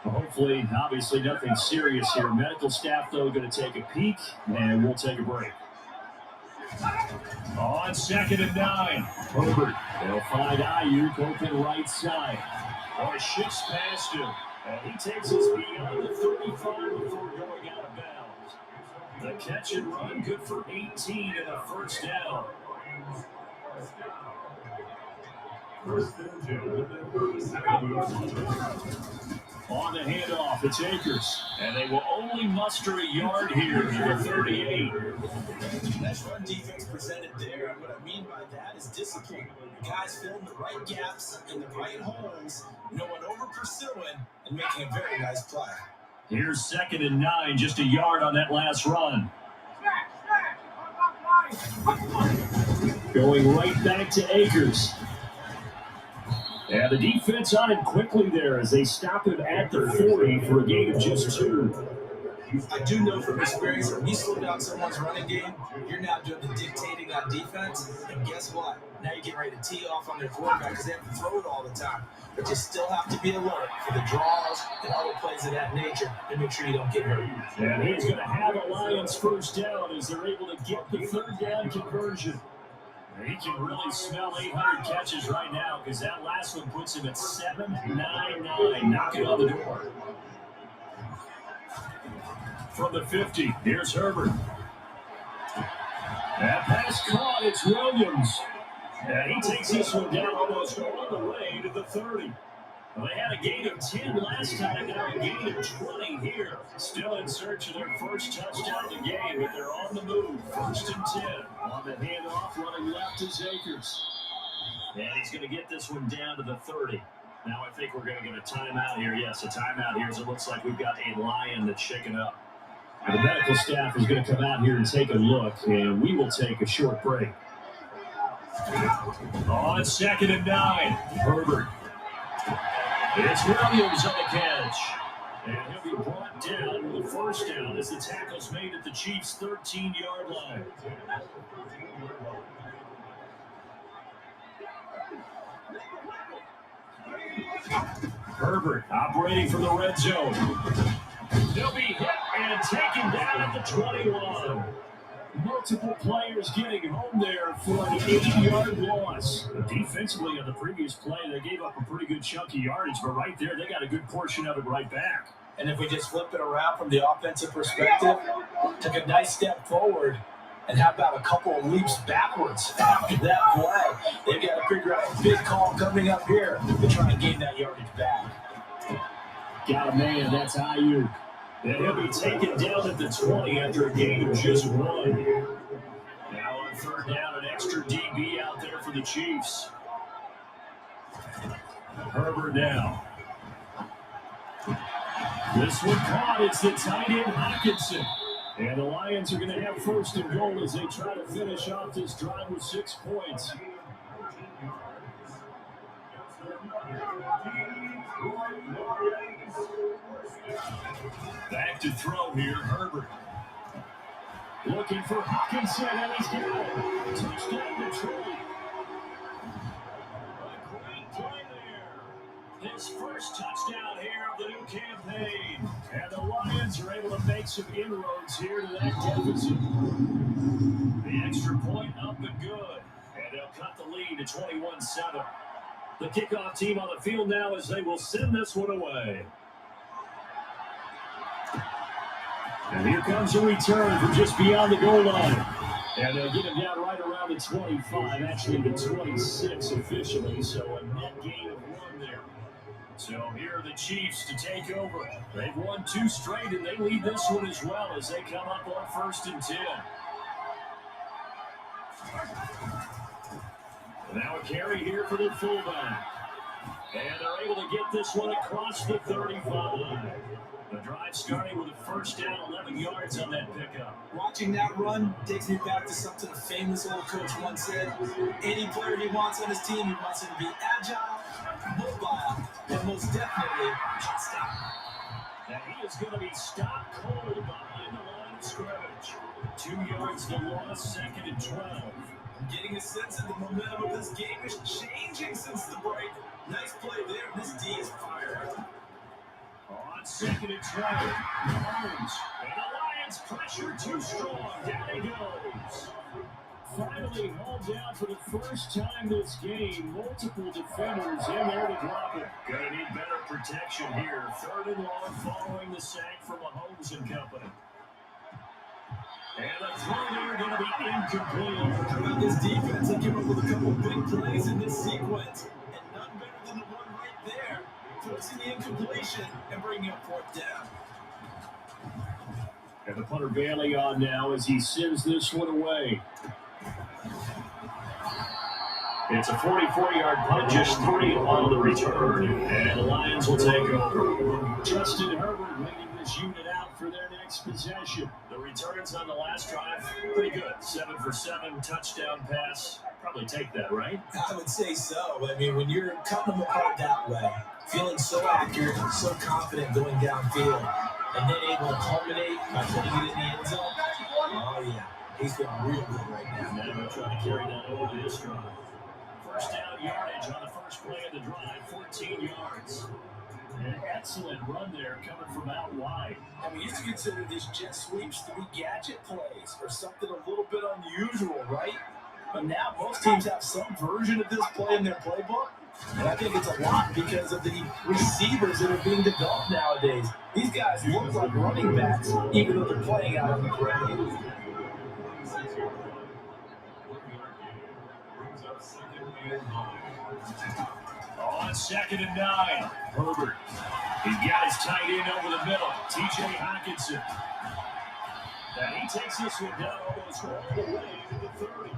Well, hopefully, obviously, nothing serious here. Medical staff, though, going to take a peek, and we'll take a break. On 2nd and 9, Herbert. They'll find Ayuk open right side. Oh, he shifts past him, and he takes us beyond the 35 before going out of bounds. The catch and run, good for 18 and a 1st down. On the handoff, it's Akers, and they will only muster a yard here to the 38. Nice run defense presented there, and what I mean by that is discipline. The guys filling the right gaps in the right holes, no one over-pursuing, and making a very nice play. Here's 2nd and 9, just a yard on that last run. Going right back to Akers. And the defense on him quickly there as they stop him at the 40 for a gain of just 2. I do know from experience, when you slow down someone's running game, you're now doing the dictating on defense. And guess what? Now you're getting ready to tee off on their quarterback because they have to throw it all the time. But you still have to be alert for the draws and other plays of that nature and make sure you don't get hurt. And he's going to have a Lions 1st down as they're able to get the 3rd down conversion. He can really smell 800 catches right now because that last one puts him at 799. Knocking on the door. From the 50, here's Herbert. That pass caught. It's Williams. And he takes this one down almost all the way to the 30. Well, they had a gain of 10 last time. Now a gain of 20 here. Still in search of their first touchdown of the game, but they're on the move. 1st and 10. On the handoff, running left is Akers. And he's going to get this one down to the 30. Now I think we're going to get a timeout here. Yes, a timeout here as it looks like we've got a Lion that's shaken up. The medical staff is going to come out here and take a look, and we will take a short break. On 2nd and 9, Herbert. It's Williams on the catch. And he'll be brought down with a first down as the tackle's made at the Chiefs' 13-yard line. Herbert operating from the red zone. They'll be hit and taken down at the 21. Multiple players getting home there for an 80-yard loss. Defensively on the previous play, they gave up a pretty good chunk of yardage, but right there, they got a good portion of it right back. And if we just flip it around from the offensive perspective, took a nice step forward, and how about a couple of leaps backwards after that play? They've got to figure out a big call coming up here to try and gain that yardage back. Got a man, that's Ayuk. And he'll be taken down at the 20 after a gain of just 1. Now on 3rd down, an extra DB out there for the Chiefs. Herbert now. This one caught. It's the tight end Hockenson. And the Lions are going to have 1st and goal as they try to finish off this drive with 6 points. Back to throw here, Herbert. Looking for Hockenson, and he's got it. Touchdown Detroit. A great play there. His first touchdown here of the new campaign. And the Lions are able to make some inroads here to that deficit. The extra point up and good. And they'll cut the lead to 21-7. The kickoff team on the field now as they will send this one away. And here comes a return from just beyond the goal line. And they'll get him down right around the 25, actually the 26 officially, so a net gain of 1 there. So here are the Chiefs to take over. They've won 2 straight, and they lead this one as well as they come up on 1st and 10. Now a carry here for the fullback. And they're able to get this one across the 35. The drive starting with a first down, 11 yards on that pickup. Watching that run takes me back to something a famous old coach once said. Any player he wants on his team, he wants him to be agile, mobile, and most definitely unstoppable. And he is going to be stopped cold behind the line of scrimmage. 2 yards to loss, 2nd and 12. I'm getting a sense that the momentum of this game is changing since the break. Nice play there. This D is fired. On 2nd and 12, Mahomes, and the Lions pressure too strong. Down he goes. Finally hauled down for the first time this game. Multiple defenders in there to drop it. Gonna need better protection here. 3rd and long following the sack from Mahomes and company. And the throw there going to be incomplete. How about this defense? They came up with a couple of big plays in this sequence. And none better than the one right there. Forcing the incompletion and bringing up 4th down. And the punter bailing on now as he sends this one away. It's a 44-yard punt, just 3 on the return. And the Lions will take over. Justin Herbert leading this unit out for their next possession. The returns on the last drive, pretty good. 7 for 7, touchdown pass. Probably take that, right? I would say so. I mean, when you're cutting them apart that way, feeling so accurate, so confident going downfield, and then able to culminate by putting it in the end zone. Oh, yeah. He's been real good right now. Now we're trying to carry that over to this drive. First down yardage on the first play of the drive, 14 yards. An excellent run there coming from out wide. And we used to consider these jet sweeps to be gadget plays or something a little bit unusual, right? But now most teams have some version of this play in their playbook. And I think it's a lot because of the receivers that are being developed nowadays. These guys look like running backs, even though they're playing out on the ground. On 2nd and 9, Herbert. He's got his tight end over the middle, T.J. Hockenson. And he takes this one down almost all the way to the 30.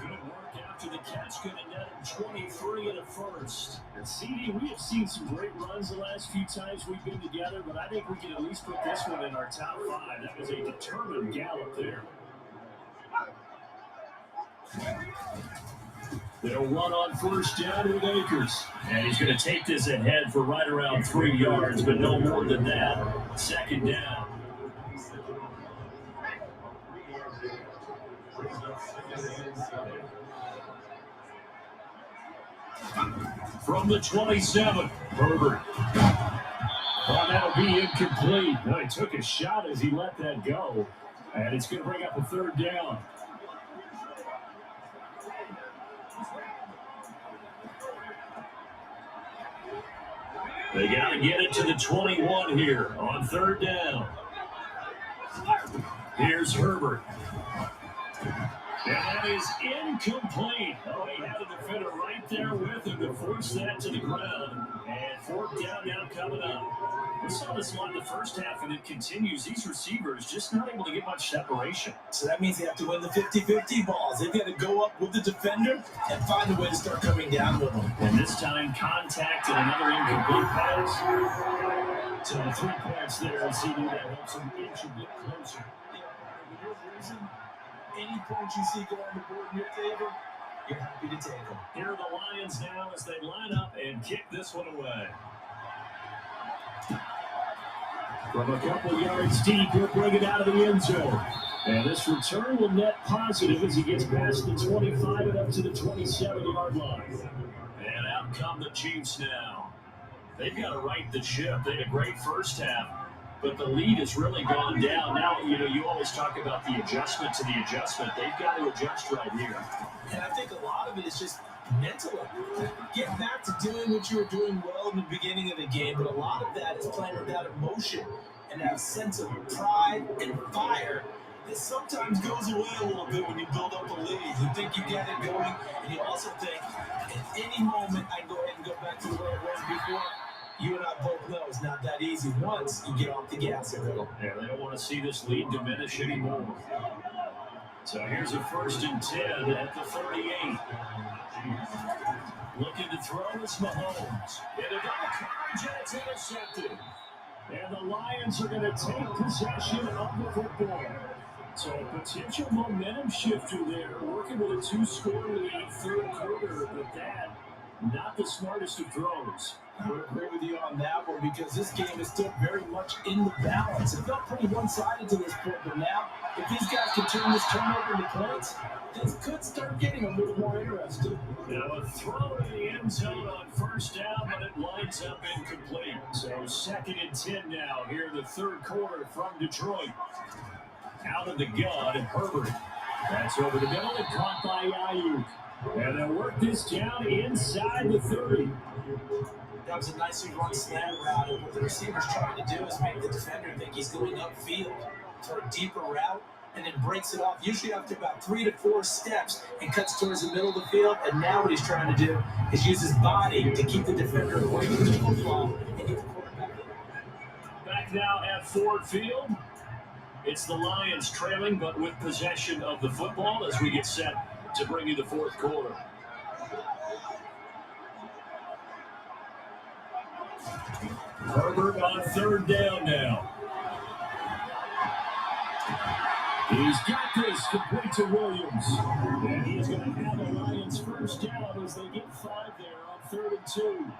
Good work after the catch, going to net him 23 and a first. And CD, we have seen some great runs the last few times we've been together, but I think we can at least put this one in our top 5. That was a determined gallop there. They'll run on first down with Akers. And he's going to take this ahead for right around 3 yards, but no more than that. 2nd down. From the 27, Herbert. Oh, that'll be incomplete. No, he took a shot as he let that go. And it's going to bring up a 3rd down. They got to get it to the 21 here on 3rd down. Here's Herbert. And that is incomplete. Oh, he had a defender right there with him to force that to the ground. And 4th down now coming up. We saw this one in the first half, and it continues. These receivers just not able to get much separation. So that means they have to win the 50-50 balls. They've got to go up with the defender and find a way to start coming down with them. And this time, contact and another incomplete pass. So the 3 points there, and CD that helps them inch a bit closer. Any points you see go on the board in your favor, you're happy to take them. Here are the Lions now as they line up and kick this one away. From a couple yards deep, he'll bring it out of the end zone. And this return will net positive as he gets past the 25 and up to the 27-yard line. And out come the Chiefs now. They've got to right the ship. They had a great first half, but the lead has really gone down. Now, you always talk about the adjustment to the adjustment. They've got to adjust right here. And I think a lot of it is just mentally. Get back to doing what you were doing well in the beginning of the game, but a lot of that is playing with that emotion and that sense of pride and fire that sometimes goes away a little bit when you build up a lead. You think you get it going, and you also think, at any moment, I can go ahead and go back to the way it was before. You and I both know it's not that easy once you get off the gas a little. Yeah, they don't want to see this lead diminish anymore. So here's a 1st and 10 at the 38. Looking to throw is Mahomes. And a double coverage, and it's intercepted. And the Lions are going to take possession of the football. So a potential momentum shifter there, working with a 2-score lead, 3rd quarter, but that, not the smartest of throws. I would agree with you on that one because this game is still very much in the balance. It felt pretty one-sided to this point, but now, if these guys can turn this turnover into points, things could start getting a little more interesting. Now a throw in the end zone on 1st down, but it lines up incomplete. So 2nd and 10 now here in the 3rd quarter from Detroit. Out of the gun, Herbert. That's over the middle and caught by Ayuk. And they'll work this down inside the 30. That was a nicely run slant route, and what the receiver's trying to do is make the defender think he's going upfield for a deeper route, and then breaks it off, usually after about 3 to 4 steps, and cuts towards the middle of the field. And now what he's trying to do is use his body to keep the defender away from the football and get the quarterback. Back now at Ford Field. It's the Lions trailing, but with possession of the football as we get set to bring you the 4th quarter. Herbert on 3rd down now. He's got this complete to Williams. And he's going to have the Lions 1st down as they get 5 there on 3rd and 2.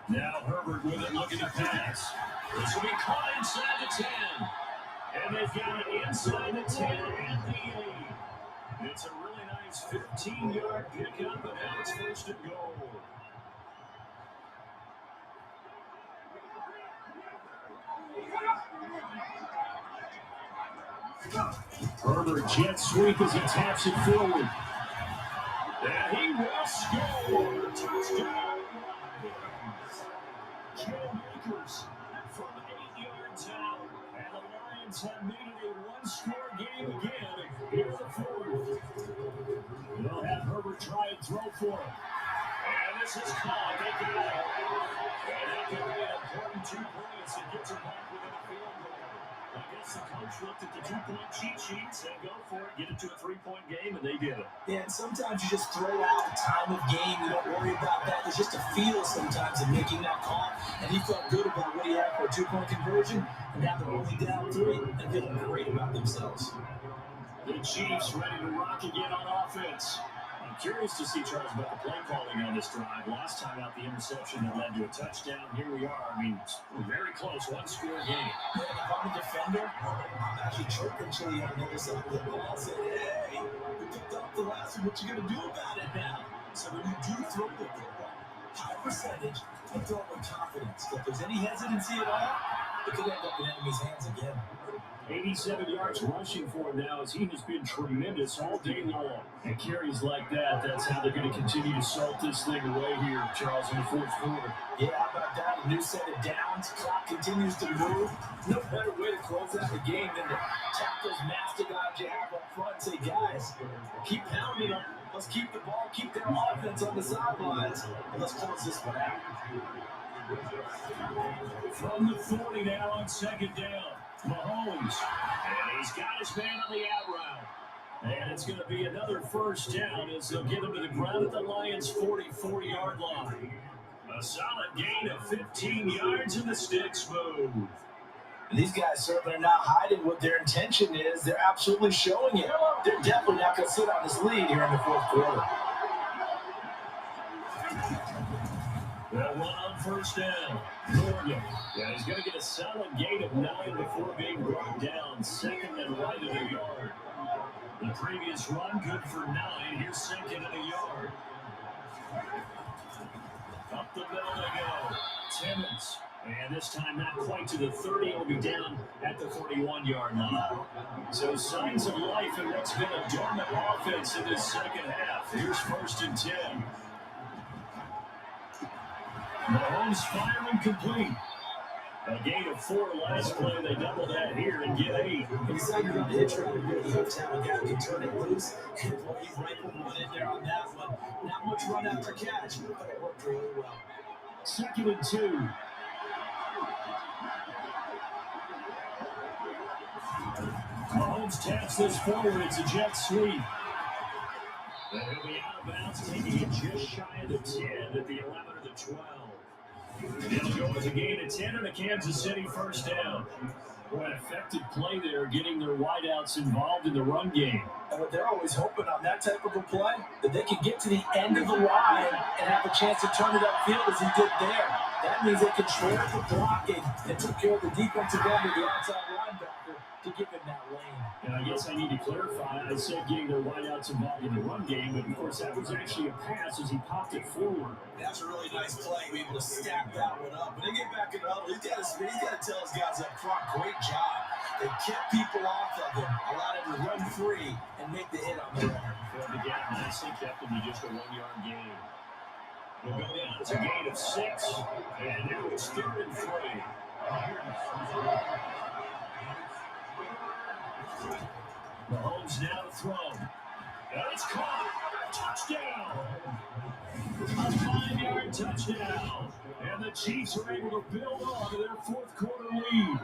Now Herbert with it, looking to pass. This will be caught inside the 10. And they've got it inside the 10 and the 8. It's a really nice 15-yard pickup, and now it's 1st and goal. Herbert, jet sweep as he taps it forward. And he will score. Touchdown. Joe Makers from 8 yards out. And the Lions have made it a one-score game again here in the fourth. They'll have Herbert try and throw for him. And this is caught. They get it. And that could be an important 2 points and gets him back within a field goal. I guess the coach looked at the 2-point cheat sheet, said go for it, get it to a 3-point game, and they did it. Yeah, and sometimes you just throw out the time of game. You don't worry about that. There's just a feel sometimes of making that call. And he felt good about what he had for a 2-point conversion. And now they're only down 3 and feeling great about themselves. The Chiefs ready to rock again on offense. I'm curious to see, Charles, about the play calling on this drive. Last time out, the interception that led to a touchdown. Here we are. I mean, we're very close. One-score game. Yeah, if I'm a defender, I'm actually chirping Chili on the other side of the ball and saying, hey, we picked up the last one. What you going to do about it now? So when you do throw the football, high percentage, and throw it with confidence. If there's any hesitancy at all, it could end up in enemy's hands again. 87 yards rushing for him now as he has been tremendous all day long. And carries like that, that's how they're going to continue to salt this thing away here, Charles, in the fourth quarter. Yeah, how about that? A new set of downs. Clock continues to move. No better way to close out the game than to tap those mastodons you have up front and say, guys, keep pounding them. Let's keep the ball, keep their offense on the sidelines, and let's close this one out. From the 40 now on second down. Mahomes, and he's got his man on the out route. And it's going to be another first down as they'll get him to the ground at the Lions' 44-yard line. A solid gain of 15 yards in the sticks move. These guys certainly are not hiding what their intention is. They're absolutely showing it. They're definitely not going to sit on this lead here in the fourth quarter. They'll run on first down. Morgan. Yeah, he's going to get a solid gain of 9 before being brought down. Second and right of the yard. The previous run, good for 9. Here's second and a yard. Up the middle they go. Timmons. And this time not quite to the 30. It'll be down at the 41-yard line. So signs of life in what's been a dormant offense in this second half. Here's first and 10. Mahomes firing complete. A gain of 4 last play. They double that here and get 8. He's not going to hitch right here. You have to have a guy who can turn it loose. And boy, he rifled one in there on that one. Not much run after catch, but it worked really well. Second and 2. Mahomes taps this forward. It's a jet sweep. And he'll be out of bounds, taking it just shy of the 10 at the 11 or the 12. It'll go with a gain of 10 and a Kansas City first down. Boy, an effective play there, getting their wideouts involved in the run game. And what they're always hoping on that type of a play, that they can get to the end of the line and have a chance to turn it upfield as he did there. That means they controlled the blocking and took care of the defensive end of the outside linebacker to give him that lane. And I guess I need to clarify, I said getting their wideouts involved in the run game, but of course that was actually a pass as he popped it forward. That's a really nice play, be able to stack that one up. When they get back in the huddle, he's got to tell his guys up front, great job. They kept people off of him, allowed him to run free and make the hit on the runner. Well, the gap nicely kept him to just a 1-yard gain. We'll go down. It's a gain of 6, and now it's 3rd and 3. Mahomes now to throw. And it's caught. Touchdown. A 5-yard touchdown. And the Chiefs are able to build on to their fourth quarter lead.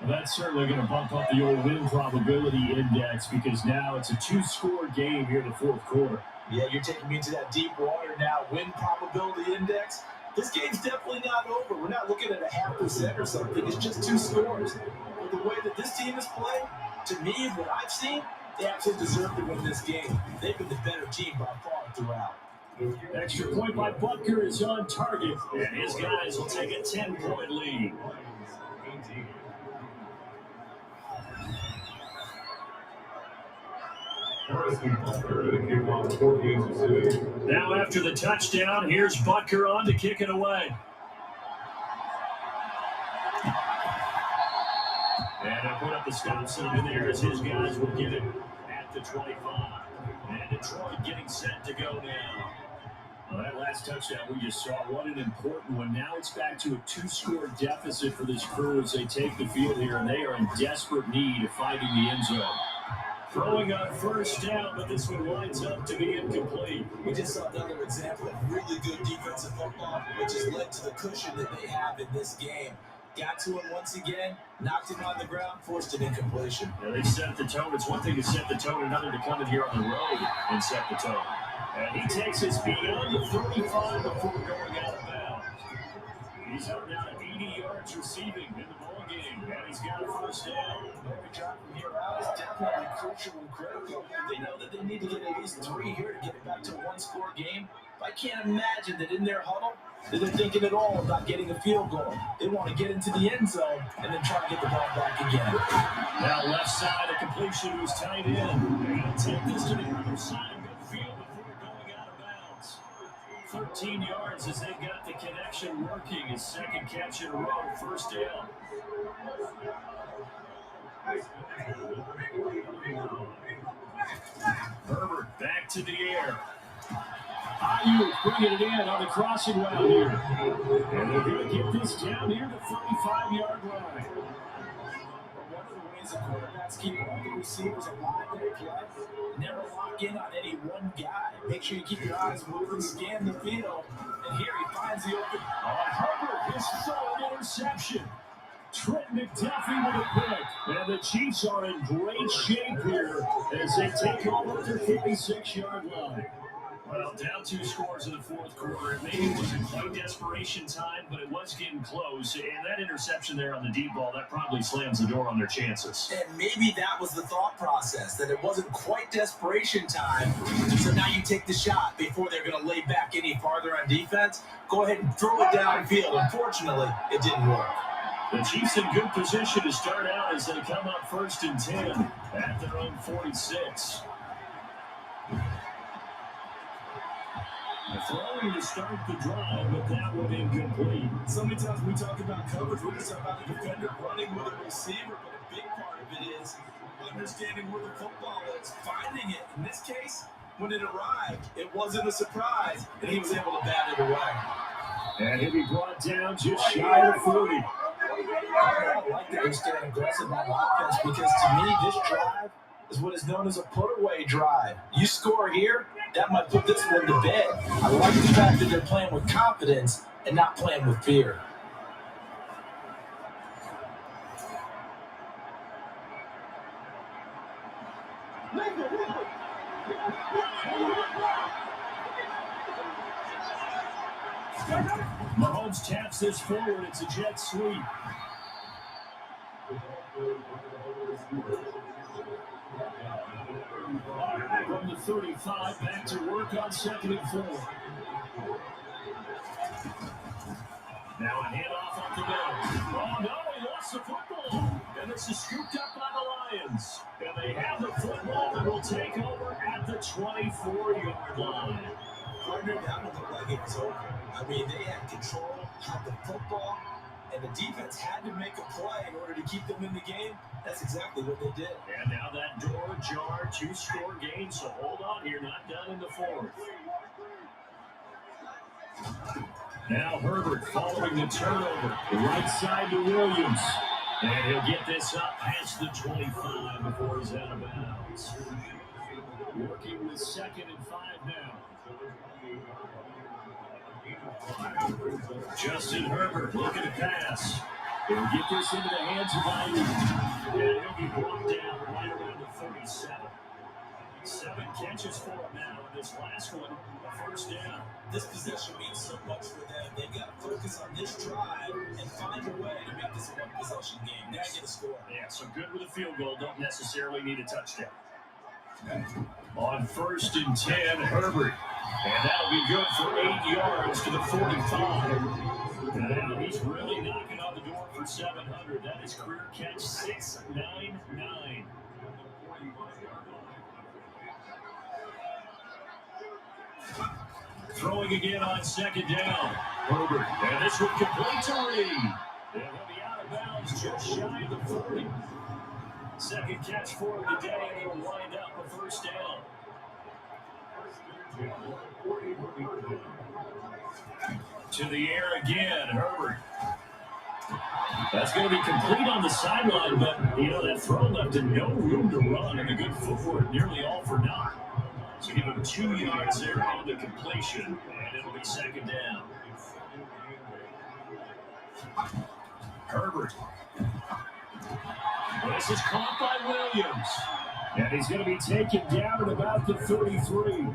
Well, that's certainly going to bump up the old win probability index because now it's a 2-score game here in the fourth quarter. Yeah, you're taking me into that deep water now. Win probability index. This game's definitely not over. We're not looking at a 0.5% or something. It's just 2 scores. But the way that this team has played, to me, what I've seen, they absolutely deserve to win this game. They've been the better team by far throughout. Extra point by Butker is on target, and his guys will take a 10-point lead. Now after the touchdown, here's Butker on to kick it away. And they put up the stop sign there as his guys will get it at the 25. And Detroit getting set to go now. Well, that last touchdown we just saw, what an important one. Now it's back to a 2-score deficit for this crew as they take the field here, and they are in desperate need of finding the end zone. Throwing on first down, but this one lines up to be incomplete. We just saw another example of really good defensive football, which has led to the cushion that they have in this game. Got to him once again, knocked him on the ground, forced an incompletion. Yeah, they set the tone. It's one thing to set the tone, another to come in here on the road and set the tone. And he takes us beyond the 35 before going out of bounds. He's up now to 80 yards receiving in the ball game, and he's got a first down. Every drive from here out is definitely crucial and critical. They know that they need to get at least 3 here to get it back to a 1-score game. But I can't imagine that in their huddle that they're thinking at all about getting a field goal. They want to get into the end zone and then try to get the ball back again. Now left side, a completion was tight in. They're going to take this to the other side of midfield before going out of bounds. 13 yards as they've got the connection working. His second catch in a row, first down. Herbert back to the air. Ayuk bringing it in on the crossing route here. And they're going to get this down here to the 35-yard line. One of the ways the quarterbacks keep all the receivers alive in play, never lock in on any one guy. Make sure you keep your eyes moving, scan the field, and here he finds the open. Herbert, his third interception. Trent McDuffie with a pick. And the Chiefs are in great shape here as they take over their 56-yard line. Well, down 2 scores in the fourth quarter. It maybe wasn't quite desperation time, but it was getting close. And that interception there on the deep ball, that probably slams the door on their chances. And maybe that was the thought process, that it wasn't quite desperation time. So now you take the shot before they're going to lay back any farther on defense. Go ahead and throw it downfield. Unfortunately, it didn't work. The Chiefs in good position to start out as they come up 1st and 10 at their own 46. Throwing to start the drive, but that one incomplete. So many times we talk about coverage, we just talk about the defender running with a receiver, but a big part of it is understanding where the football is, finding it. In this case, when it arrived, it wasn't a surprise, and he was able to bat it away. And he'll be brought down just shy of 40. I like that they're staying aggressive on offense because to me, this drive is what is known as a put-away drive. You score here, that might put this one to bed. I like the fact that they're playing with confidence and not playing with fear. Mahomes taps this forward. It's a jet sweep. From the 35, back to work on 2nd and 4. Now a handoff up the middle. Oh no, he lost the football. And this is scooped up by the Lions. And they have the football and will take over at the 24-yard line. Partner, that one looked like it was over. I mean, they had control, had the football, and the defense had to make a play in order to keep them in the game. That's exactly what they did. And now that door ajar, 2-score game, so hold on here, not done in the fourth. Now Herbert following the turnover, right side to Williams. And he'll get this up past the 25 before he's out of bounds. Working with 2nd and 5 now. Justin Herbert looking to pass. He'll get this into the hands of Ayuk. And he'll be brought down right around the 37. 7 catches for him now. This last one, a first down. This possession means so much for them. They got to focus on this drive and find a way to make this a one-possession game. Now get a score. Yeah, so good with a field goal. Don't necessarily need a touchdown. On 1st and 10, Herbert. And that'll be good for 8 yards to the 45. And he's really knocking on the door for 700. That is career catch 699. Throwing again on 2nd down. Herbert. And this one complete to Reed. And he'll be out of bounds just shy of the 40. Second catch for him today, and he'll wind up a first down. To the air again, Herbert. That's going to be complete on the sideline, but, that throw left him no room to run, and the good footwork nearly all for naught. So give him 2 yards there on the completion, and it'll be second down. Herbert. This is caught by Williams. And he's going to be taken down at about the 33.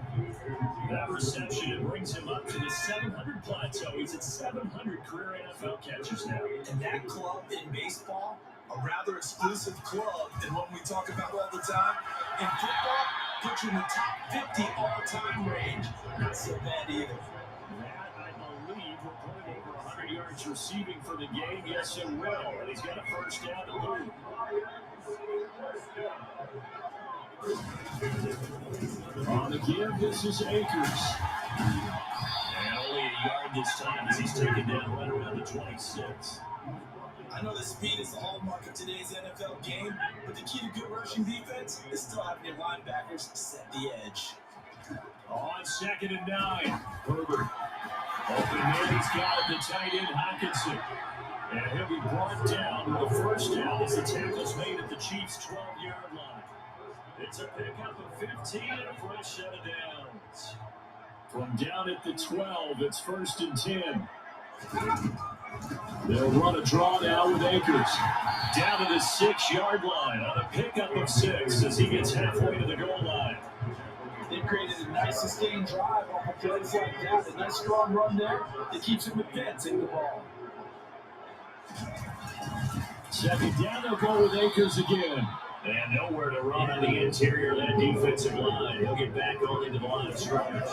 That reception, it brings him up to the 700 plateau. He's at 700 career NFL catches now. And that club in baseball, a rather exclusive club than what we talk about all the time. In football, puts you in the top 50 all-time range. Not so bad either. That, I believe, will put him over 100 yards receiving for the game. Yes, it will. And he's got a first down to boot. On the give, this is Akers. And only a yard this time as he's taken down right around the 26. I know the speed is the hallmark of today's NFL game, but the key to good rushing defense is still having your linebackers set the edge. On 2nd and 9, Herbert. Open man, he's got it, the tight end, Hockenson. And he'll be brought down with a first down as the tackle's made at the Chiefs' 12-yard line. It's a pickup of 15 and a fresh set of downs. From down at the 12, it's 1st and 10. They'll run a draw now with Akers. Down to the 6-yard line on a pickup of 6 as he gets halfway to the goal line. They created a nice sustained drive off of plays like that. A nice strong run there that keeps him advancing the ball. 2nd down, they'll go with Akers again. And nowhere to run on the interior of that defensive line. He'll get back only to the line of scrimmage.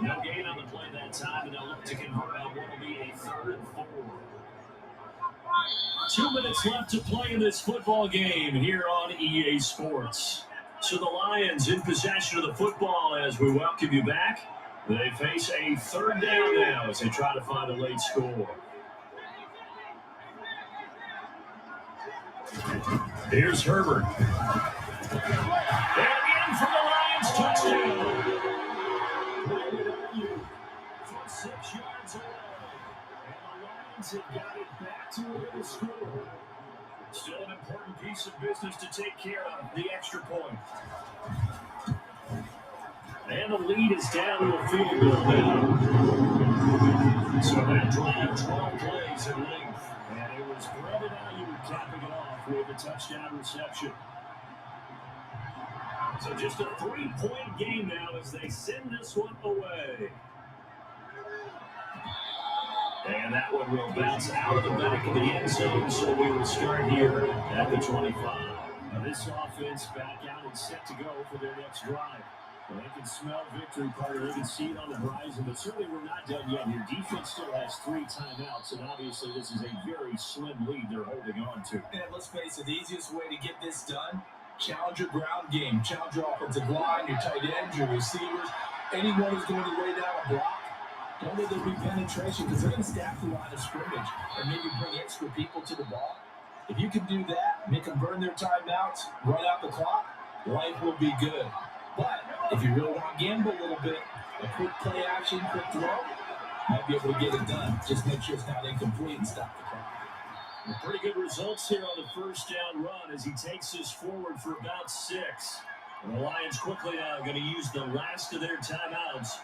No gain on the play that time, and they'll look to convert on what will be a 3rd and 4. 2 minutes left to play in this football game here on EA Sports. So the Lions in possession of the football as we welcome you back. They face a 3rd down now as they try to find a late score. Here's Herbert. And in for the Lions touchdown. For 6 yards away. And the Lions have got it back to a little score. Still an important piece of business to take care of, the extra point. And the lead is down to a field goal now. So that drive, 12 plays in length. And it was Brandon Ayuk capping it off with a touchdown reception. So just a 3-point game now as they send this one away. And that one will bounce out of the back of the end zone, so we will start here at the 25. Now this offense back out and set to go for their next drive. Well, they can smell victory, Carter. They can see it on the horizon, but certainly we're not done yet here. Defense still has 3 timeouts, and obviously this is a very slim lead they're holding on to. And let's face it, the easiest way to get this done, challenge your ground game. Challenge your offensive line, your tight ends, your receivers. Anyone who's going to lay down a block, don't let there be penetration because they're going to stack the line of scrimmage and maybe bring extra people to the ball. If you can do that, make them burn their timeouts, run out the clock, life will be good. But if you really want to gamble a little bit, a quick play action, quick throw, might be able to get it done. Just make sure it's not incomplete and stop the clock. Pretty good results here on the first down run as he takes this forward for about 6. And the Lions quickly now going to use the last of their timeouts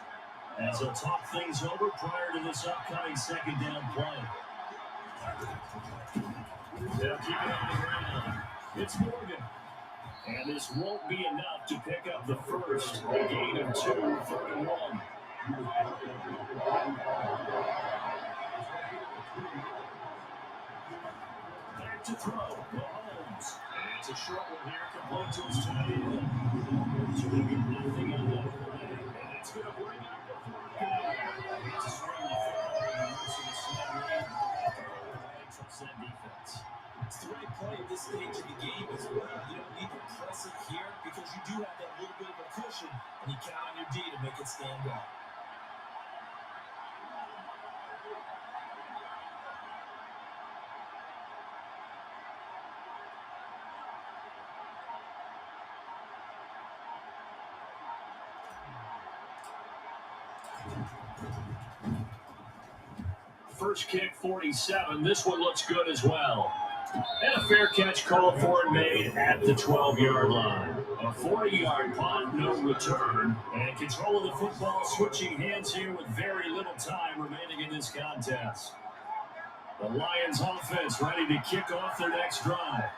as they'll talk things over prior to this upcoming 2nd down play. They'll keep it on the ground. It's Morgan. And this won't be enough to pick up the first. A gain of 2, 3rd and 1. Back to throw. Mahomes. And it's a short one here, complete to his tight end. So they get nothing on that play. And it's going to bring up the 4th down. It's a strong defense. It's the right play at this stage of the game as well. You don't need to press it here because you do have that little bit of a cushion, and you count on your D to make it stand up. First kick, 47. This one looks good as well. And a fair catch called for and made at the 12-yard line. A 40-yard punt, no return. And control of the football switching hands here with very little time remaining in this contest. The Lions offense ready to kick off their next drive.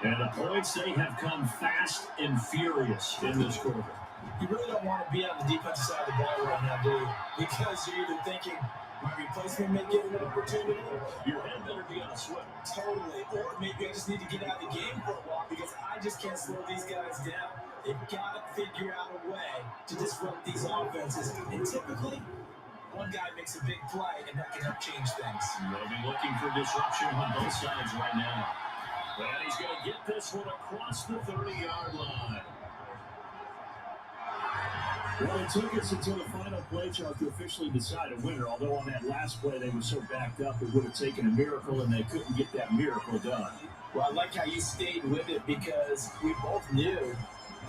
And the points, they have come fast and furious in this quarter. You really don't want to be on the defensive side of the ball right now, do you? Because you're either thinking, my replacement may get an opportunity. Your head better be on a swivel. Totally. Or maybe I just need to get out of the game for a while because I just can't slow these guys down. They've got to figure out a way to disrupt these offenses. And typically, one guy makes a big play, and that can help change things. They'll be looking for disruption on both sides right now. And he's going to get this one across the 30-yard line. Well, it took us until the final play chart to officially decide a winner, although on that last play they were so backed up it would have taken a miracle, and they couldn't get that miracle done. Well, I like how you stayed with it because we both knew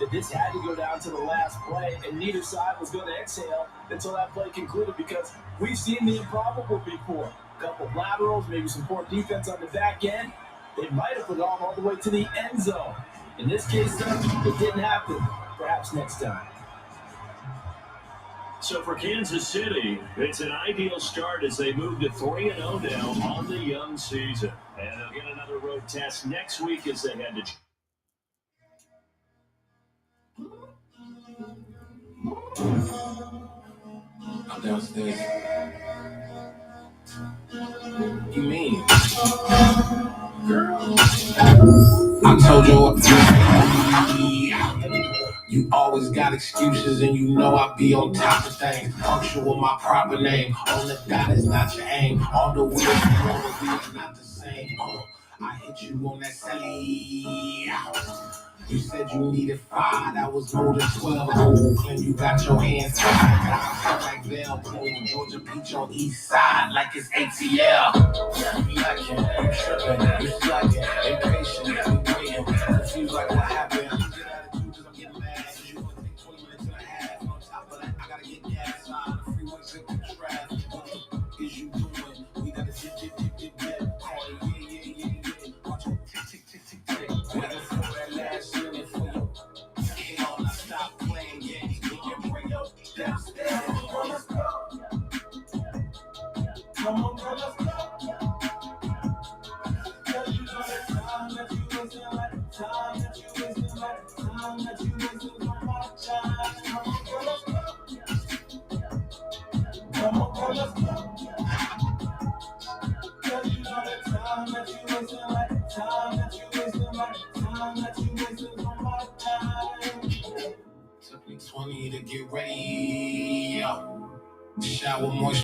that this had to go down to the last play, and neither side was going to exhale until that play concluded because we've seen the improbable before. A couple of laterals, maybe some poor defense on the back end. They might have gone all the way to the end zone. In this case, though, it didn't happen. Perhaps next time. So for Kansas City, it's an ideal start as they move to 3-0 now on the young season. And they'll get another road test next week as they head to... I'm downstairs. You mean? Girl. I told you you always got excuses and you know I be on top of things. Punctual my proper name. On the dot is not your aim. On the wheel, it's not the same. I hit you on that celly. You said you needed 5, that was more than 12. Oakland, you got your hands tied. Like Velcro, Georgia Peach on East Side, like it's ATL. You lacking, you tripping, you slacking, impatient, you waiting, confused like what happened. You get attitude 'cause I'm getting mad. You wanna take 20 minutes and a half. On top of that, I gotta get gas on the freeway, zip the traffic. What the fuck is you doing? We got a dip. Call it, yeah. Watch your tick. Waiting for that last minute for you. Hell, I stop playing games. We can bring you downstairs. Let's go. Come on, girl, let's go. Cause you know that time that you wasting, like time that you wasting, like time that you wasting on my time. Come on, girl, let's go. Come on, girl, let's go. Cause you know that time that you wasting, like time that you wasting, like time that you wasting on my time. Took me 20 to get ready. Shower moisture.